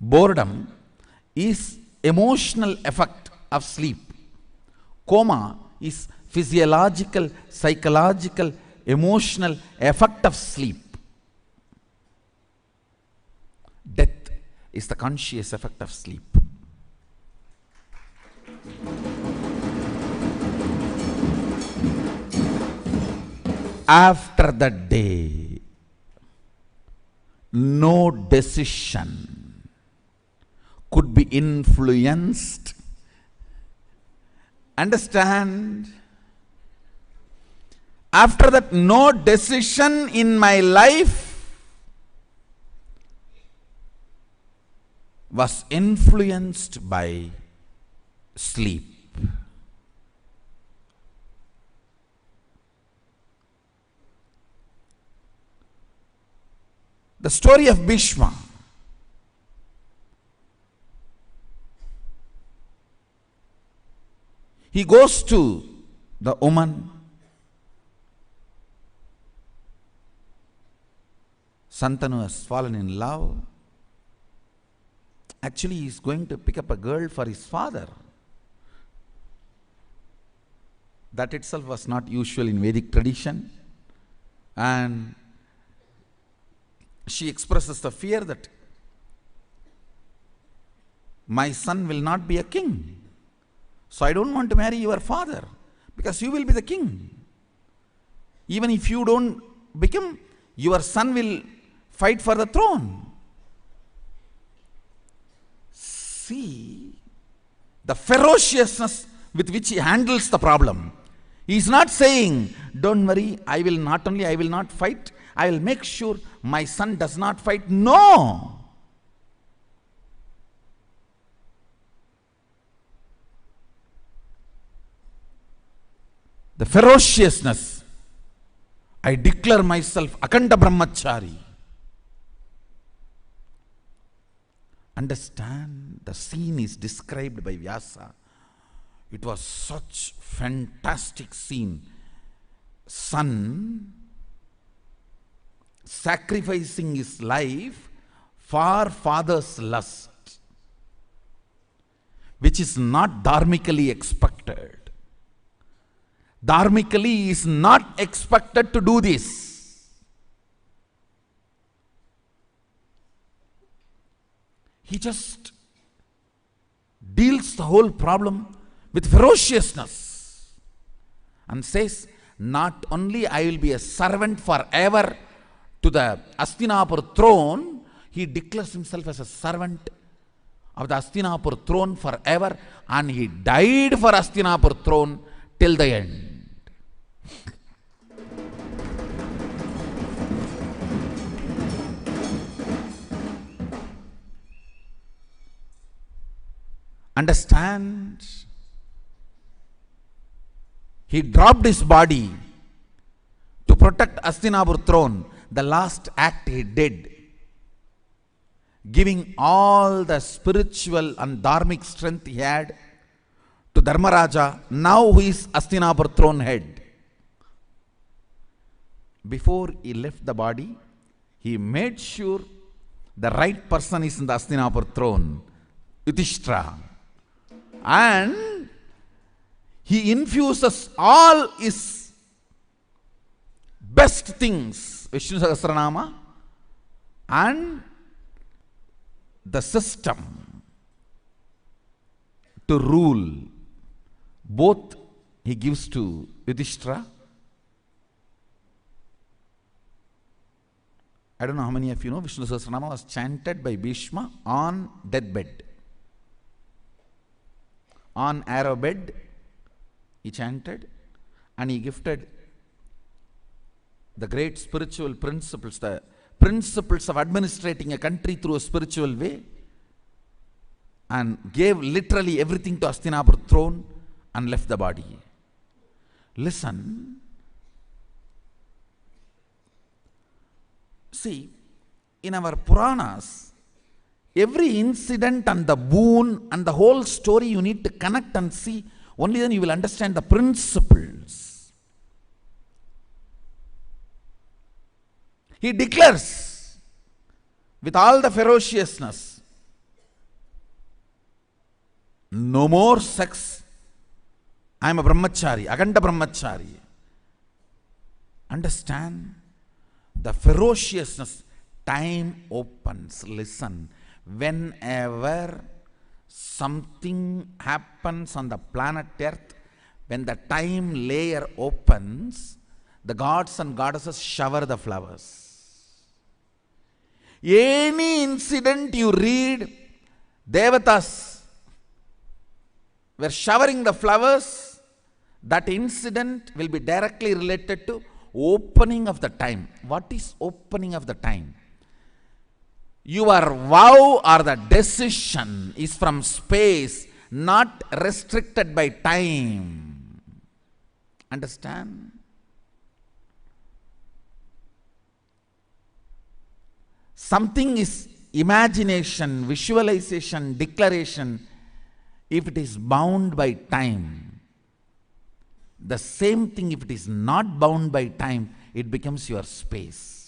Boredom is emotional effect of sleep. Coma is physiological, psychological, emotional effect of sleep. Death is the conscious effect of sleep. After that day, no decision could be influenced. Understand? After that, no decision in my life was influenced by sleep. The story of Bhishma. He goes to the woman. Santanu has fallen in love. Actually, he is going to pick up a girl for his father. That itself was not usual in Vedic tradition. And she expresses the fear that my son will not be a king. So I don't want to marry your father because you will be the king. Even if you don't become, your son will fight for the throne. See the ferociousness with which he handles the problem. He is not saying, don't worry, I will not fight, I will make sure my son does not fight. No. The ferociousness, I declare myself Akanda Brahmachari. Understand, the scene is described by Vyasa. It was such fantastic scene. Son sacrificing his life for father's lust, which is not dharmically expected. Dharmically, he is not expected to do this. He just deals the whole problem with ferociousness and says, not only I will be a servant forever to the Hastinapur throne, he declares himself as a servant of the Hastinapur throne forever, and he died for Hastinapur throne till the end. Understand? He dropped his body to protect Hastinapur throne. The last act he did, giving all the spiritual and dharmic strength he had to Dharmaraja, now who is Hastinapur throne head. Before he left the body, he made sure the right person is in the Hastinapur throne, Yudhishthira. And he infuses all his best things, Vishnu Sahasranama, and the system to rule. Both he gives to Yudhishthira. I don't know how many of you know, Vishnu Sahasranama was chanted by Bhishma on deathbed. On arrow bed, he chanted, and he gifted the great spiritual principles, the principles of administrating a country through a spiritual way, and gave literally everything to Hastinapur throne and left the body. Listen. See, in our Puranas, every incident and the boon and the whole story you need to connect and see. Only then you will understand the principles. He declares with all the ferociousness, no more sex. I am a brahmachari, Akanda brahmachari. Understand the ferociousness. Time opens. Listen. Whenever something happens on the planet Earth, when the time layer opens, the gods and goddesses shower the flowers. Any incident you read, Devatas were showering the flowers, that incident will be directly related to opening of the time. What is opening of the time? Your vow or the decision is from space, not restricted by time. Understand? Something is imagination, visualization, declaration, if it is bound by time. The same thing, if it is not bound by time, it becomes your space.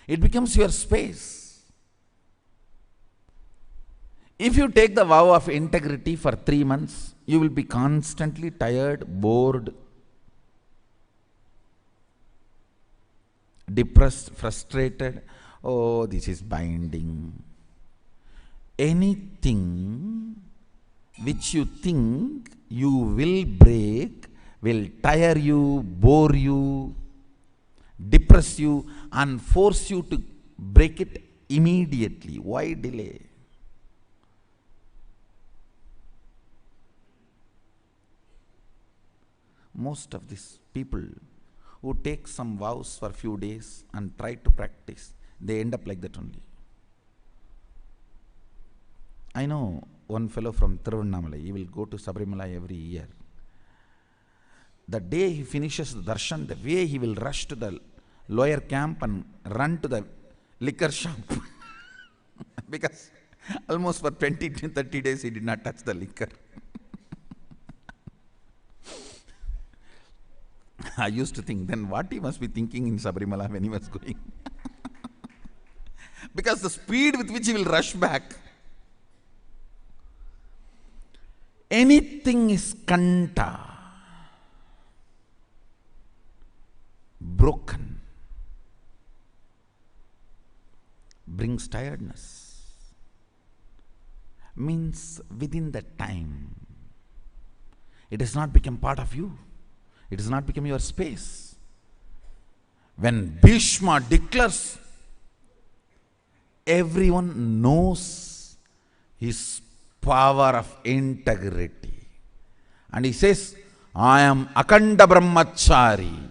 It becomes your space. If you take the vow of integrity for 3 months, you will be constantly tired, bored. depressed, frustrated. Oh, this is binding. Anything which you think you will break will tire you, bore you, depress you, and force you to break it immediately. Why delay? Most of these people who take some vows for few days and try to practice, they end up like that only. I know one fellow from Tiruvannamalai, he will go to Sabarimala every year. The day he finishes the darshan, the way he will rush to the lower camp and run to the liquor shop. Because almost for 20 to 30 days he did not touch the liquor. I used to think, then what he must be thinking in Sabarimala when he was going. Because the speed with which he will rush back. Anything is kanta, broken, brings tiredness, means within that time, it has not become part of you. It has not become your space. When Bhishma declares, everyone knows his power of integrity. And he says, I am Akanda Brahmachari.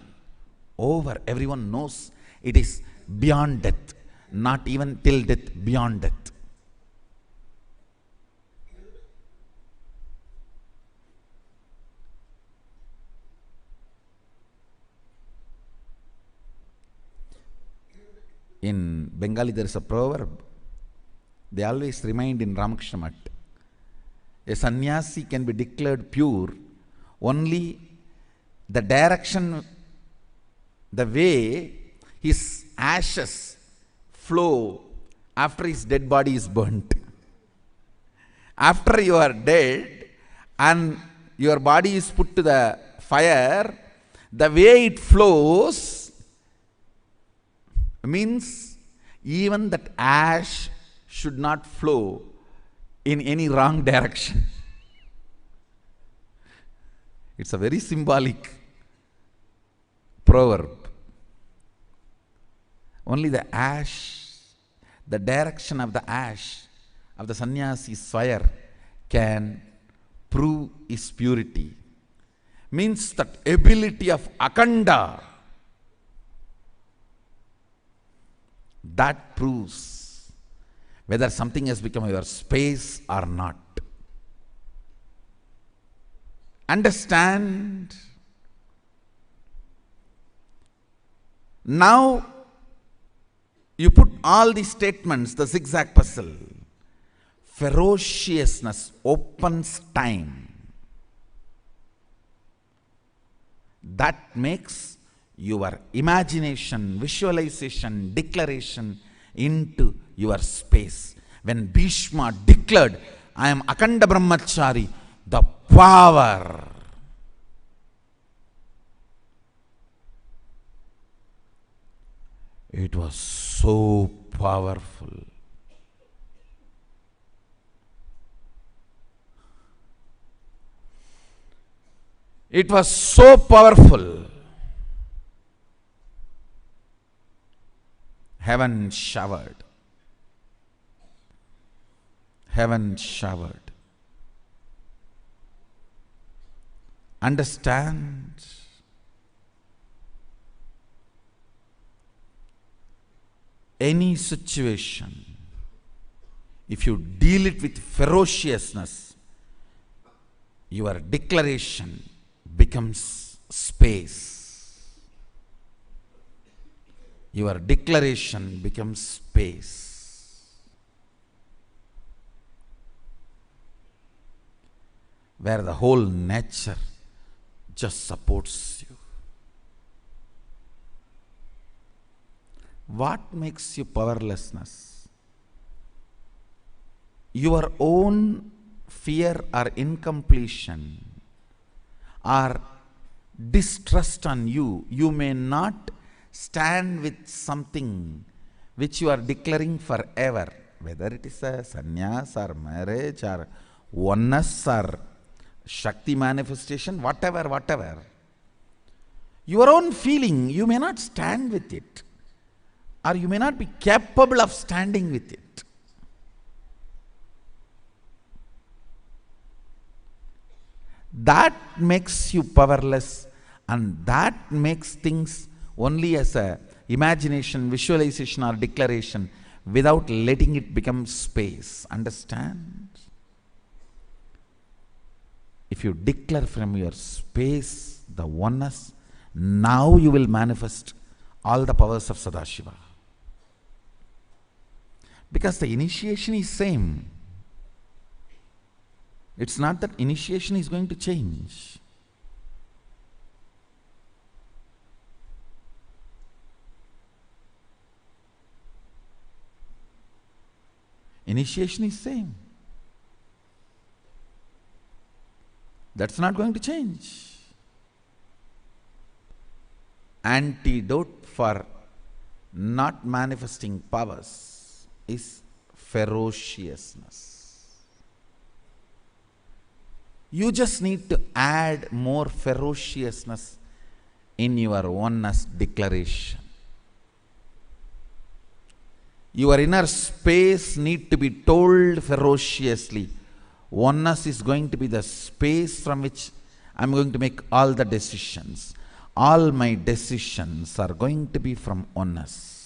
Over, everyone knows it is beyond death. Not even till death, beyond death. In Bengali there is a proverb. They always remind in Ramakrishna Math. A sannyasi can be declared pure only the direction, the way his ashes flow after his dead body is burnt. After you are dead and your body is put to the fire, the way it flows means even that ash should not flow in any wrong direction. It's a very symbolic proverb. Only the ash, the direction of the ash of the sannyasi's fire can prove his purity. Means that ability of Akanda, that proves whether something has become your space or not. Understand? Now you put all these statements, the zigzag puzzle. Ferociousness opens time. That makes your imagination, visualization, declaration into your space. When Bhishma declared, I am Akanda Brahmachari, the power. It was so powerful. It was so powerful. Heaven showered. Heaven showered. Understand? Any situation, if you deal it with ferociousness, your declaration becomes space. Your declaration becomes space. Where the whole nature just supports you. What makes you powerlessness? Your own fear or incompletion or distrust on you. You may not stand with something which you are declaring forever, whether it is a sannyas or marriage or oneness or Shakti manifestation, whatever. Your own feeling, you may not stand with it, or you may not be capable of standing with it. That makes you powerless, and that makes things only as a imagination, visualization or declaration without letting it become space. Understand? If you declare from your space the oneness, now you will manifest all the powers of Sadashiva. Because the initiation is same. It's not that initiation is going to change. Initiation is same. That's not going to change. Antidote for not manifesting powers is ferociousness. You just need to add more ferociousness in your oneness declaration. Your inner space need to be told ferociously, oneness is going to be the space from which I am going to make all the decisions. All my decisions are going to be from oneness.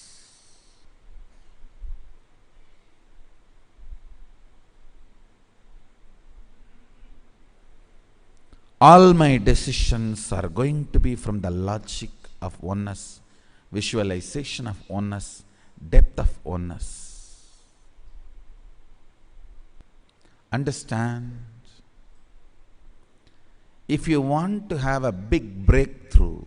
All my decisions are going to be from the logic of oneness, visualization of oneness, depth of oneness. Understand, if you want to have a big breakthrough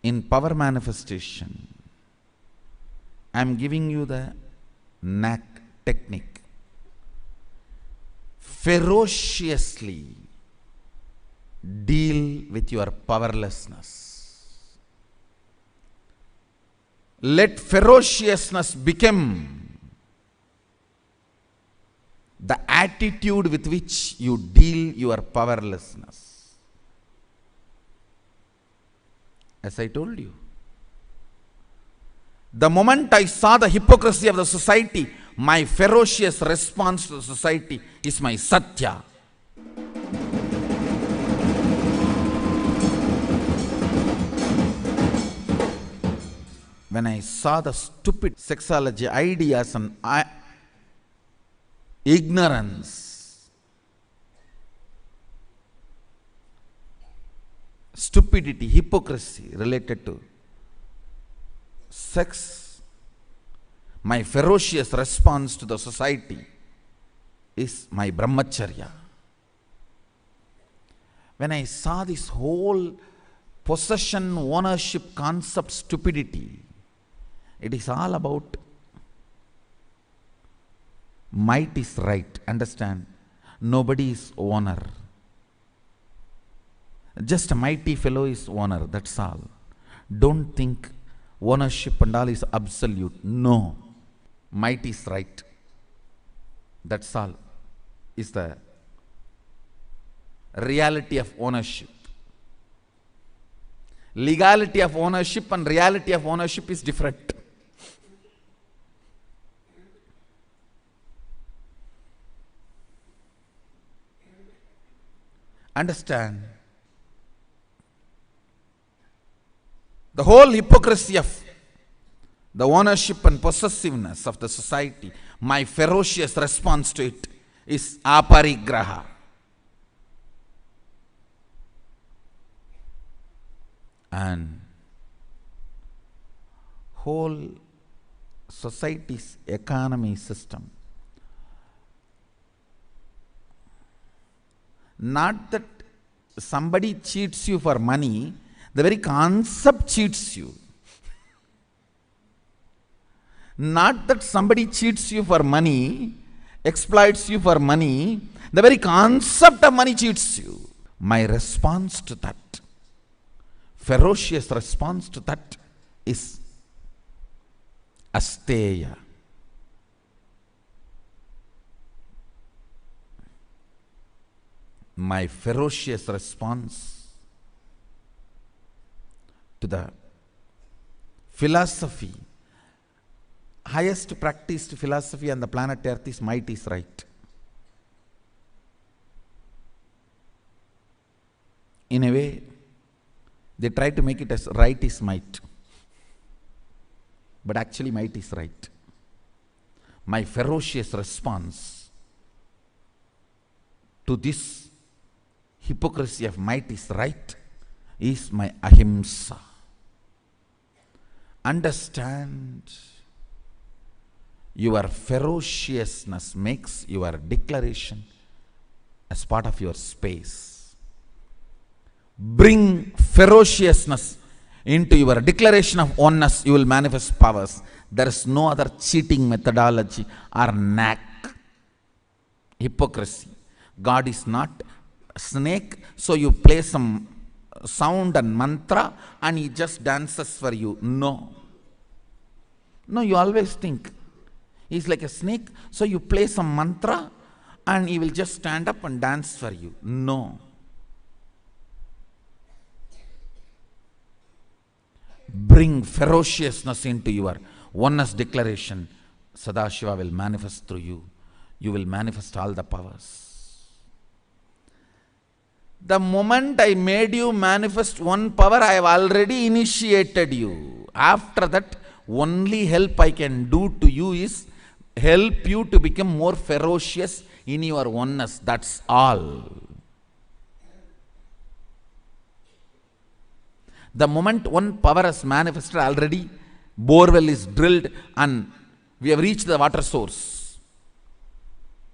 in power manifestation, I am giving you the knack technique. Ferociously deal with your powerlessness. Let ferociousness become the attitude with which you deal your powerlessness. As I told you, the moment I saw the hypocrisy of the society, my ferocious response to the society is my Satya. When I saw the stupid sexology ideas and ignorance, stupidity, hypocrisy related to sex, my ferocious response to the society is my brahmacharya. When I saw this whole possession, ownership concept stupidity, it is all about might is right. Understand? Nobody is owner. Just a mighty fellow is owner. That's all. Don't think ownership and all is absolute. No. Might is right. That's all. Is the reality of ownership. Legality of ownership and reality of ownership is different. Understand? The whole hypocrisy of the ownership and possessiveness of the society, my ferocious response to it is aparigraha. And whole society's economy system, not that somebody cheats you for money, the very concept cheats you. Not that somebody cheats you for money, exploits you for money, the very concept of money cheats you. My response to that ferocious response to that is asteya. My ferocious response to the philosophy, highest practiced philosophy on the planet Earth is might is right. In a way, they try to make it as right is might. But actually might is right. My ferocious response to this hypocrisy of might is right is my ahimsa. Understand, your ferociousness makes your declaration as part of your space. Bring ferociousness into your declaration of oneness, you will manifest powers. There is no other cheating methodology or knack. Hypocrisy. God is not a snake, so you play some sound and mantra and he just dances for you. No. No, you always think he's like a snake, so you play some mantra and he will just stand up and dance for you. No. Bring ferociousness into your oneness declaration. Sadashiva will manifest through you. You will manifest all the powers. The moment I made you manifest one power, I have already initiated you. After that, only help I can do to you is help you to become more ferocious in your oneness. That's all. The moment one power has manifested already, borewell is drilled and we have reached the water source.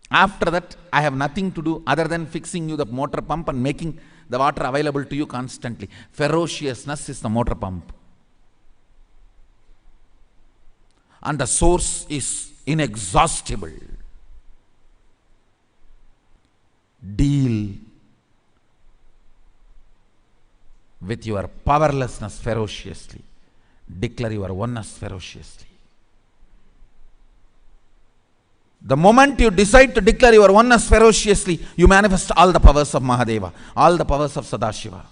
After that, I have nothing to do other than fixing you the motor pump and making the water available to you constantly. Ferociousness is the motor pump. And the source is inexhaustible. Deal with your powerlessness ferociously. Declare your oneness ferociously. The moment you decide to declare your oneness ferociously, you manifest all the powers of Mahadeva, all the powers of Sadashiva.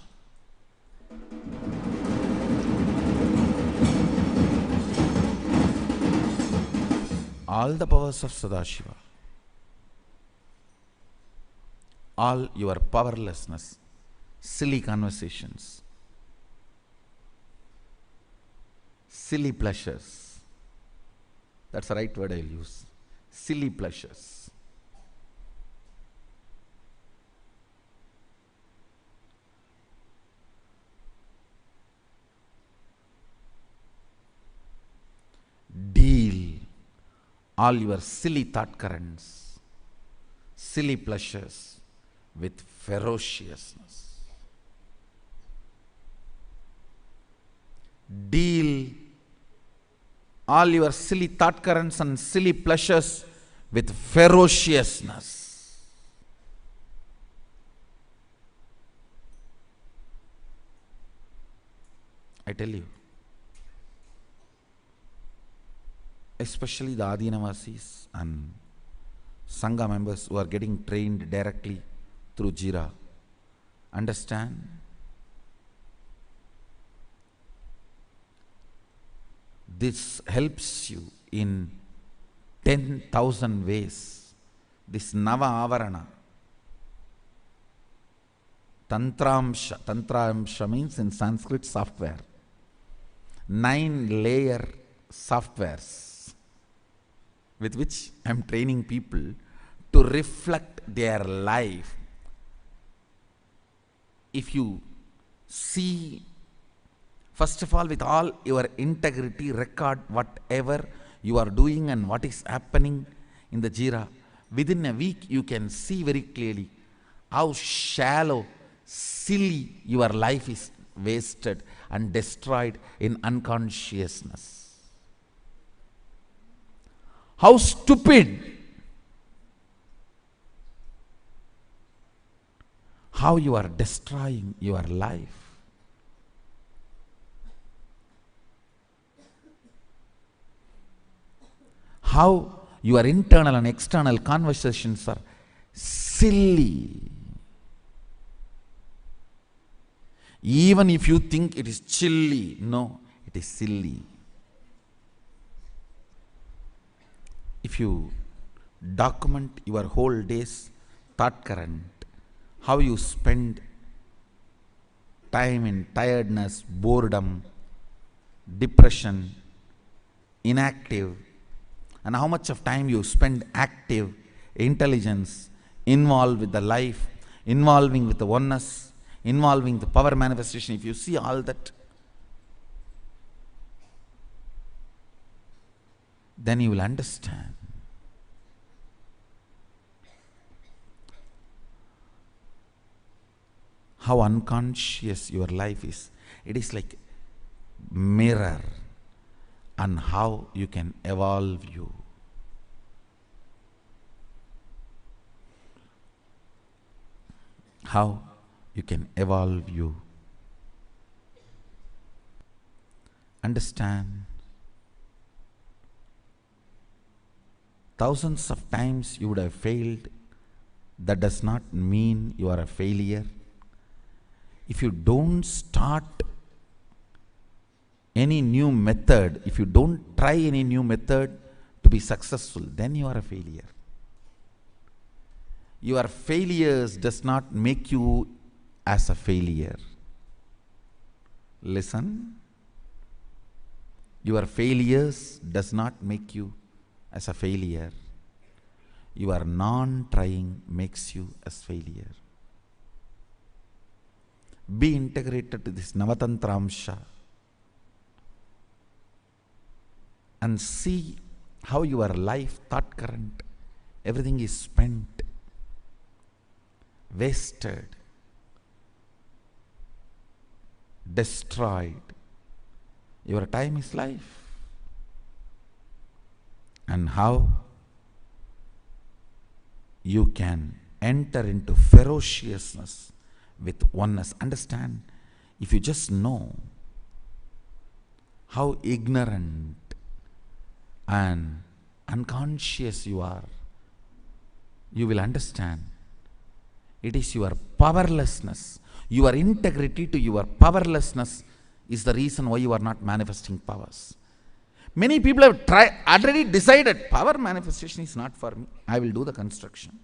All the powers of Sadashiva. All your powerlessness, silly conversations, silly pleasures. That's the right word I'll use. Silly pleasures. Deal all your silly thought currents, silly pleasures with ferociousness. Deal all your silly thought currents and silly pleasures with ferociousness. I tell you, especially the Adinavasis and Sangha members who are getting trained directly through Jira, understand this helps you in 10,000 ways. This Nava Avarana, Tantramsha means in Sanskrit software, 9-layer softwares with which I am training people to reflect their life. If you see, first of all, with all your integrity, record whatever you are doing and what is happening in the Jira. Within a week, you can see very clearly how shallow, silly your life is wasted and destroyed in unconsciousness. How stupid, how you are destroying your life. how your internal and external conversations are silly. Even if you think it is chilly, no, it is silly. If you document your whole day's thought current, how you spend time in tiredness, boredom, depression, inactive, and how much of time you spend active, intelligence, involved with the life, involving with the oneness, involving the power manifestation. If you see all that, then you will understand how unconscious your life is. It is like mirror, and how you can evolve you. How you can evolve you. Understand, thousands of times you would have failed. That does not mean you are a failure. If you don't start any new method, if you don't try any new method to be successful, then you are a failure. Your failures does not make you as a failure. Listen. Your failures does not make you as a failure. Your non-trying makes you as failure. Be integrated to this Navatantramsha and see how your life, thought current, everything is spent, wasted, destroyed. Your time is life. And how you can enter into ferociousness with oneness. Understand, if you just know how ignorant and unconscious you are, you will understand it is your powerlessness, your integrity to your powerlessness is the reason why you are not manifesting powers. Many people have already decided power manifestation is not for me. I will do the construction.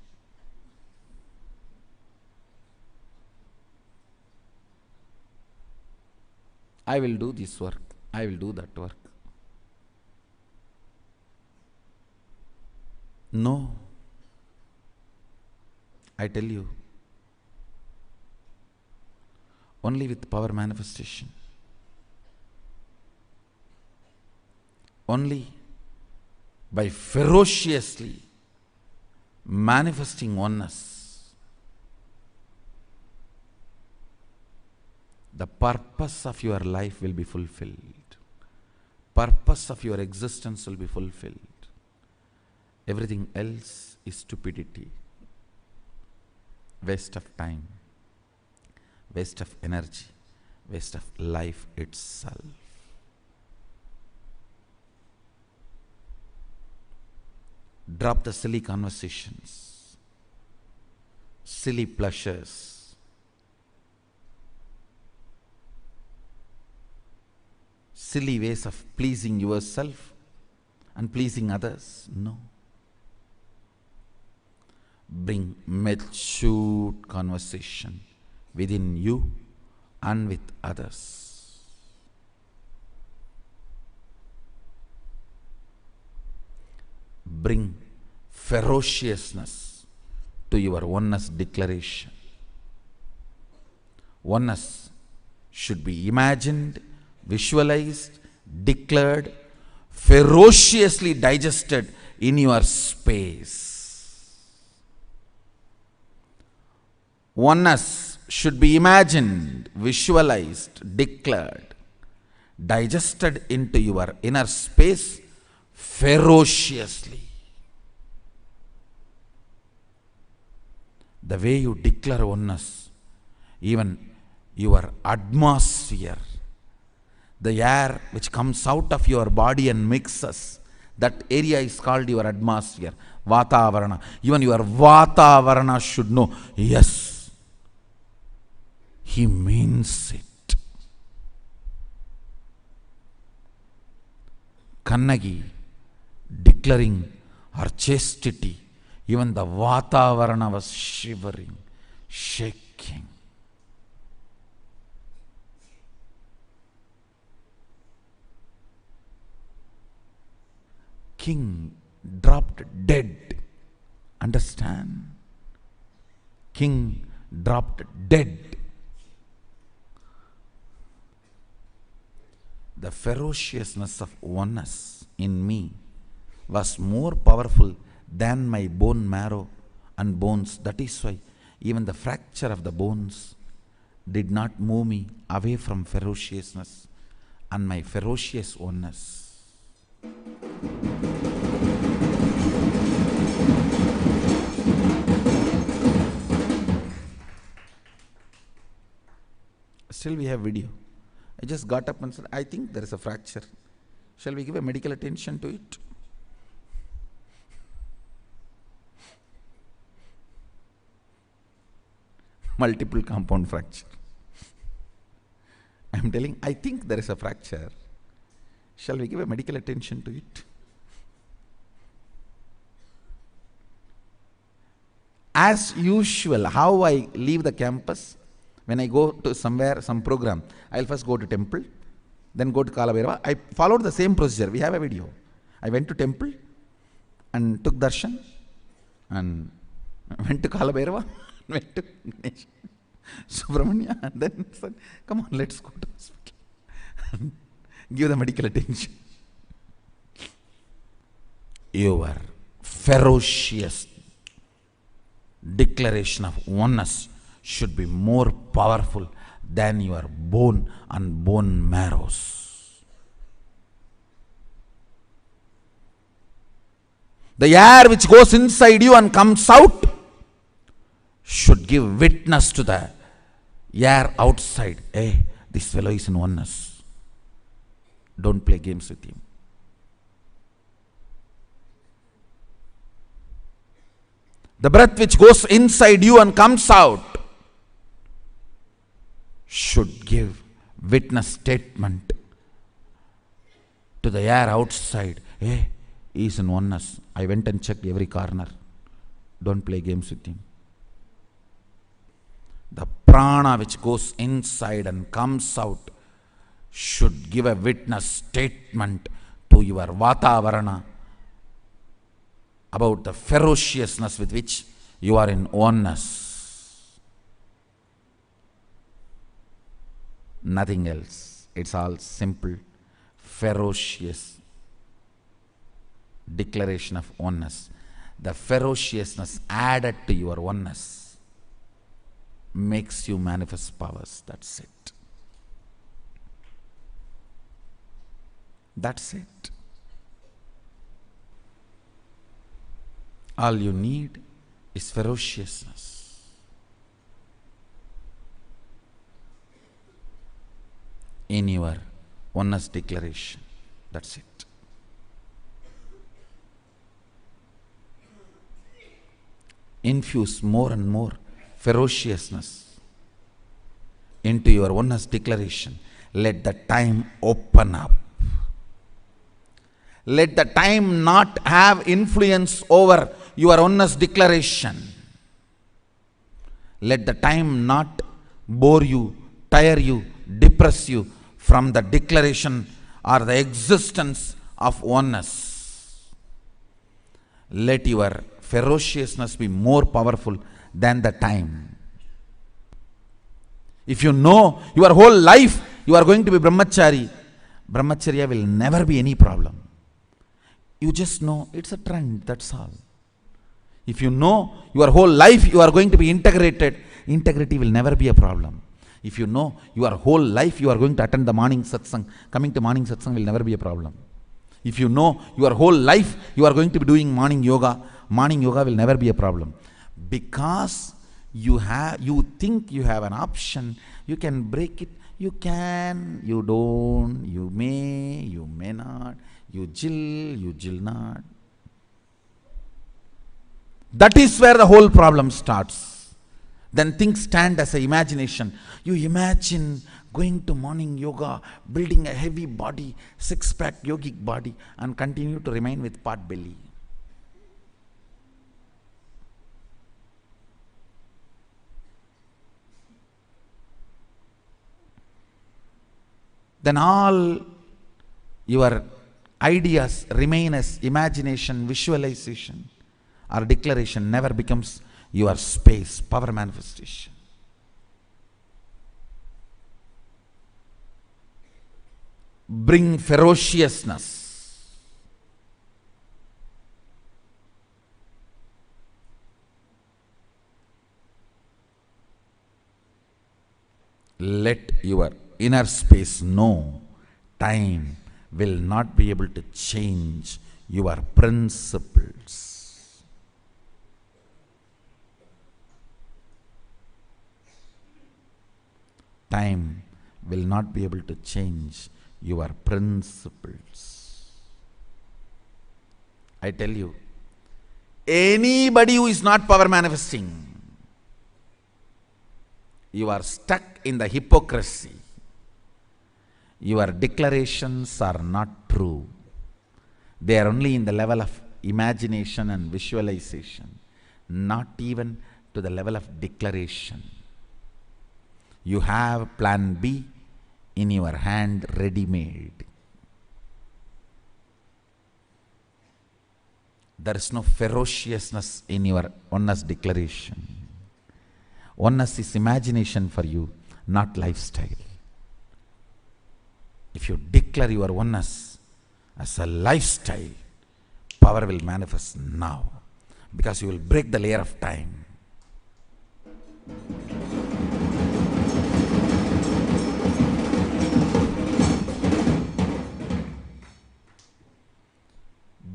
I will do this work. I will do that work. No. I tell you, only with power manifestation, only by ferociously manifesting oneness, the purpose of your life will be fulfilled. Purpose of your existence will be fulfilled. Everything else is stupidity, waste of time, waste of energy, waste of life itself. Drop the silly conversations, silly pleasures, silly ways of pleasing yourself and pleasing others. No. Bring matured conversation within you and with others. Bring ferociousness to your oneness declaration. Oneness should be imagined, visualized, declared, ferociously digested in your space. Oneness should be imagined, visualized, declared, digested into your inner space ferociously. The way you declare oneness, even your atmosphere, the air which comes out of your body and mixes, That area is called your atmosphere, Vatavarana. Even your Vatavarana should know, yes, he means it. Kannagi declaring her chastity, even the Vatavarana was shivering, shaking. King dropped dead. Understand? King dropped dead. The ferociousness of oneness in me was more powerful than my bone marrow and bones. That is why even the fracture of the bones did not move me away from ferociousness and my ferocious oneness. Still we have video. I just got up and said, I think there is a fracture. Shall we give a medical attention to it? Multiple compound fracture. I am telling, I think there is a fracture. Shall we give a medical attention to it? As usual, how I leave the campus, when I go to somewhere, some program, I will first go to temple, then go to Kalabhairava. I followed the same procedure. We have a video. I went to temple and took darshan and went to Kalabhairava, went to Ganesh, Subramanya, and then said, come on, let's go to hospital. Give the medical attention. Your ferocious declaration of oneness should be more powerful than your bone and bone marrows. The air which goes inside you and comes out should give witness to the air outside. Hey, this fellow is in oneness. Don't play games with him. The breath which goes inside you and comes out should give witness statement to the air outside. Hey, he is in oneness. I went and checked every corner. Don't play games with him. The prana which goes inside and comes out should give a witness statement to your Vatavarana about the ferociousness with which you are in oneness. Nothing else. It's all simple, ferocious declaration of oneness. The ferociousness added to your oneness makes you manifest powers. That's it. That's it. All you need is ferociousness. In your oneness declaration. That's it. Infuse more and more ferociousness into your oneness declaration. Let the time open up. Let the time not have influence over your oneness declaration. Let the time not bore you, tire you, depress you from the declaration or the existence of oneness. Let your ferociousness be more powerful than the time. If you know your whole life you are going to be brahmachari, brahmacharya will never be any problem. You just know it's a trend, that's all. If you know your whole life you are going to be integrated, integrity will never be a problem. If you know your whole life you are going to attend the morning satsang, coming to morning satsang will never be a problem. If you know your whole life you are going to be doing morning yoga will never be a problem. Because you think you have an option, you can break it, you can, you don't, you may not, You jill not. That is where the whole problem starts. Then things stand as an imagination. You imagine going to morning yoga, building a heavy body, six-pack yogic body, and continue to remain with pot belly. Then all your ideas remain as imagination, visualization, or declaration, never becomes your space, power manifestation. Bring ferociousness. Let your inner space know time will not be able to change your principles. Time will not be able to change your principles. I tell you, anybody who is not power manifesting, you are stuck in the hypocrisy. Your declarations are not true. They are only in the level of imagination and visualization, not even to the level of declaration. You have plan B in your hand ready-made. There is no ferociousness in your oneness declaration. Oneness is imagination for you, not lifestyle. If you declare your oneness as a lifestyle, power will manifest now, because you will break the layer of time.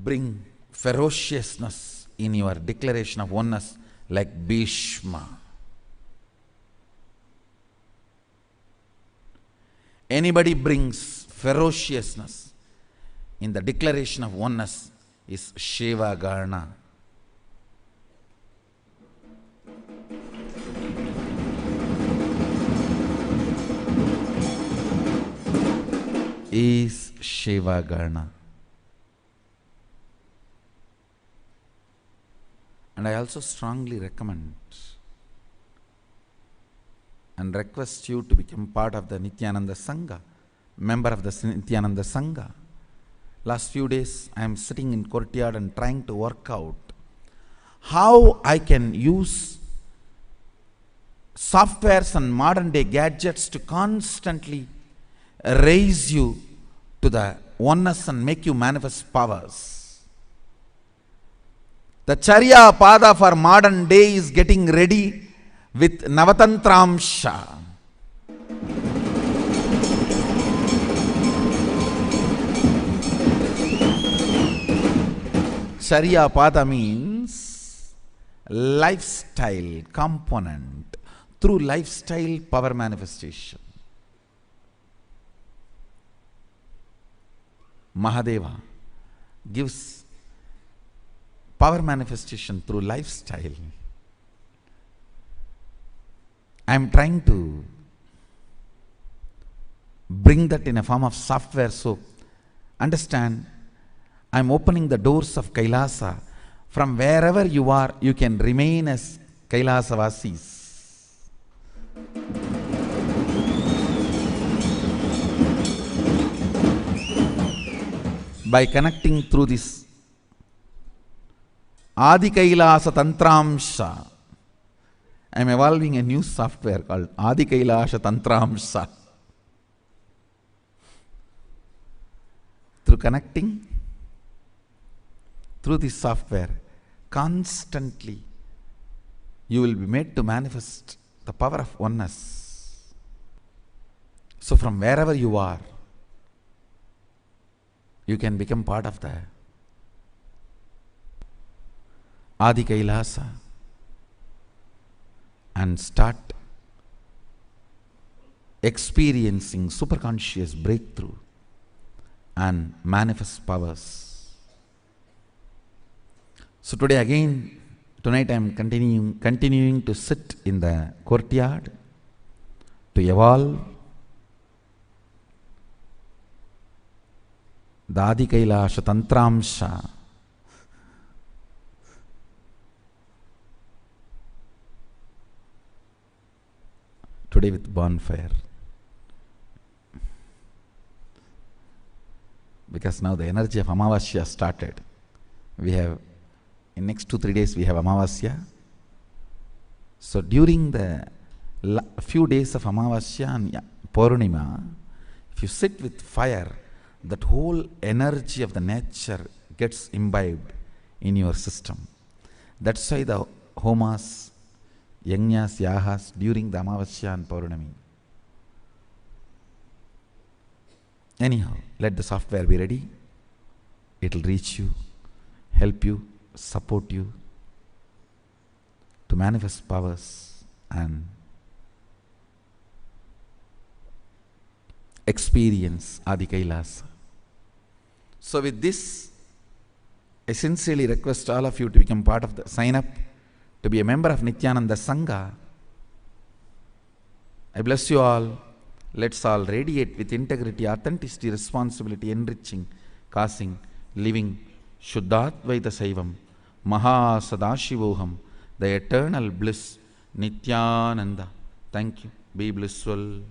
Bring ferociousness in your declaration of oneness like Bhishma. Anybody brings ferociousness in the declaration of oneness is Shiva Garna. Is Shiva Garna. And I also strongly recommend and request you to become part of the Nityananda Sangha, member of the Nityananda Sangha. Last few days I am sitting in courtyard and trying to work out how I can use softwares and modern day gadgets to constantly raise you to the oneness and make you manifest powers. The Charya Pada for modern day is getting ready with Navatantramsha. Charya Pada means lifestyle component. Through lifestyle, power manifestation. Mahadeva gives power manifestation through lifestyle. I am trying to bring that in a form of software. So understand, I am opening the doors of Kailasa. From wherever you are, you can remain as Kailasavasis. By connecting through this Adi Kailasa Tantramsha, I am evolving a new software called Adi Kailasa Tantramsha. Through connecting through this software, constantly you will be made to manifest the power of oneness. So from wherever you are, you can become part of the Adi Kailasa and start experiencing superconscious breakthrough and manifest powers. So today again, tonight I am continuing to sit in the courtyard to evolve the Adi Kailasha Tantramsha. Today with bonfire. Because now the energy of Amavasya started. We have, in next 2-3 days we have Amavasya. So during the few days of Amavasya and Purnima, if you sit with fire, that whole energy of the nature gets imbibed in your system. That's why the homas, yajnas, yahas during the Amavasya and Purnami. Anyhow, let the software be ready. It will reach you, help you, support you to manifest powers and experience Adi Kailasa. So with this, I sincerely request all of you to become part of the sign up to be a member of Nityananda Sangha. I bless you all. Let's all radiate with integrity, authenticity, responsibility, enriching, causing, living, Shuddhadvaita Saivam, Maha Sadashivoham, the eternal bliss, Nityananda. Thank you. Be blissful.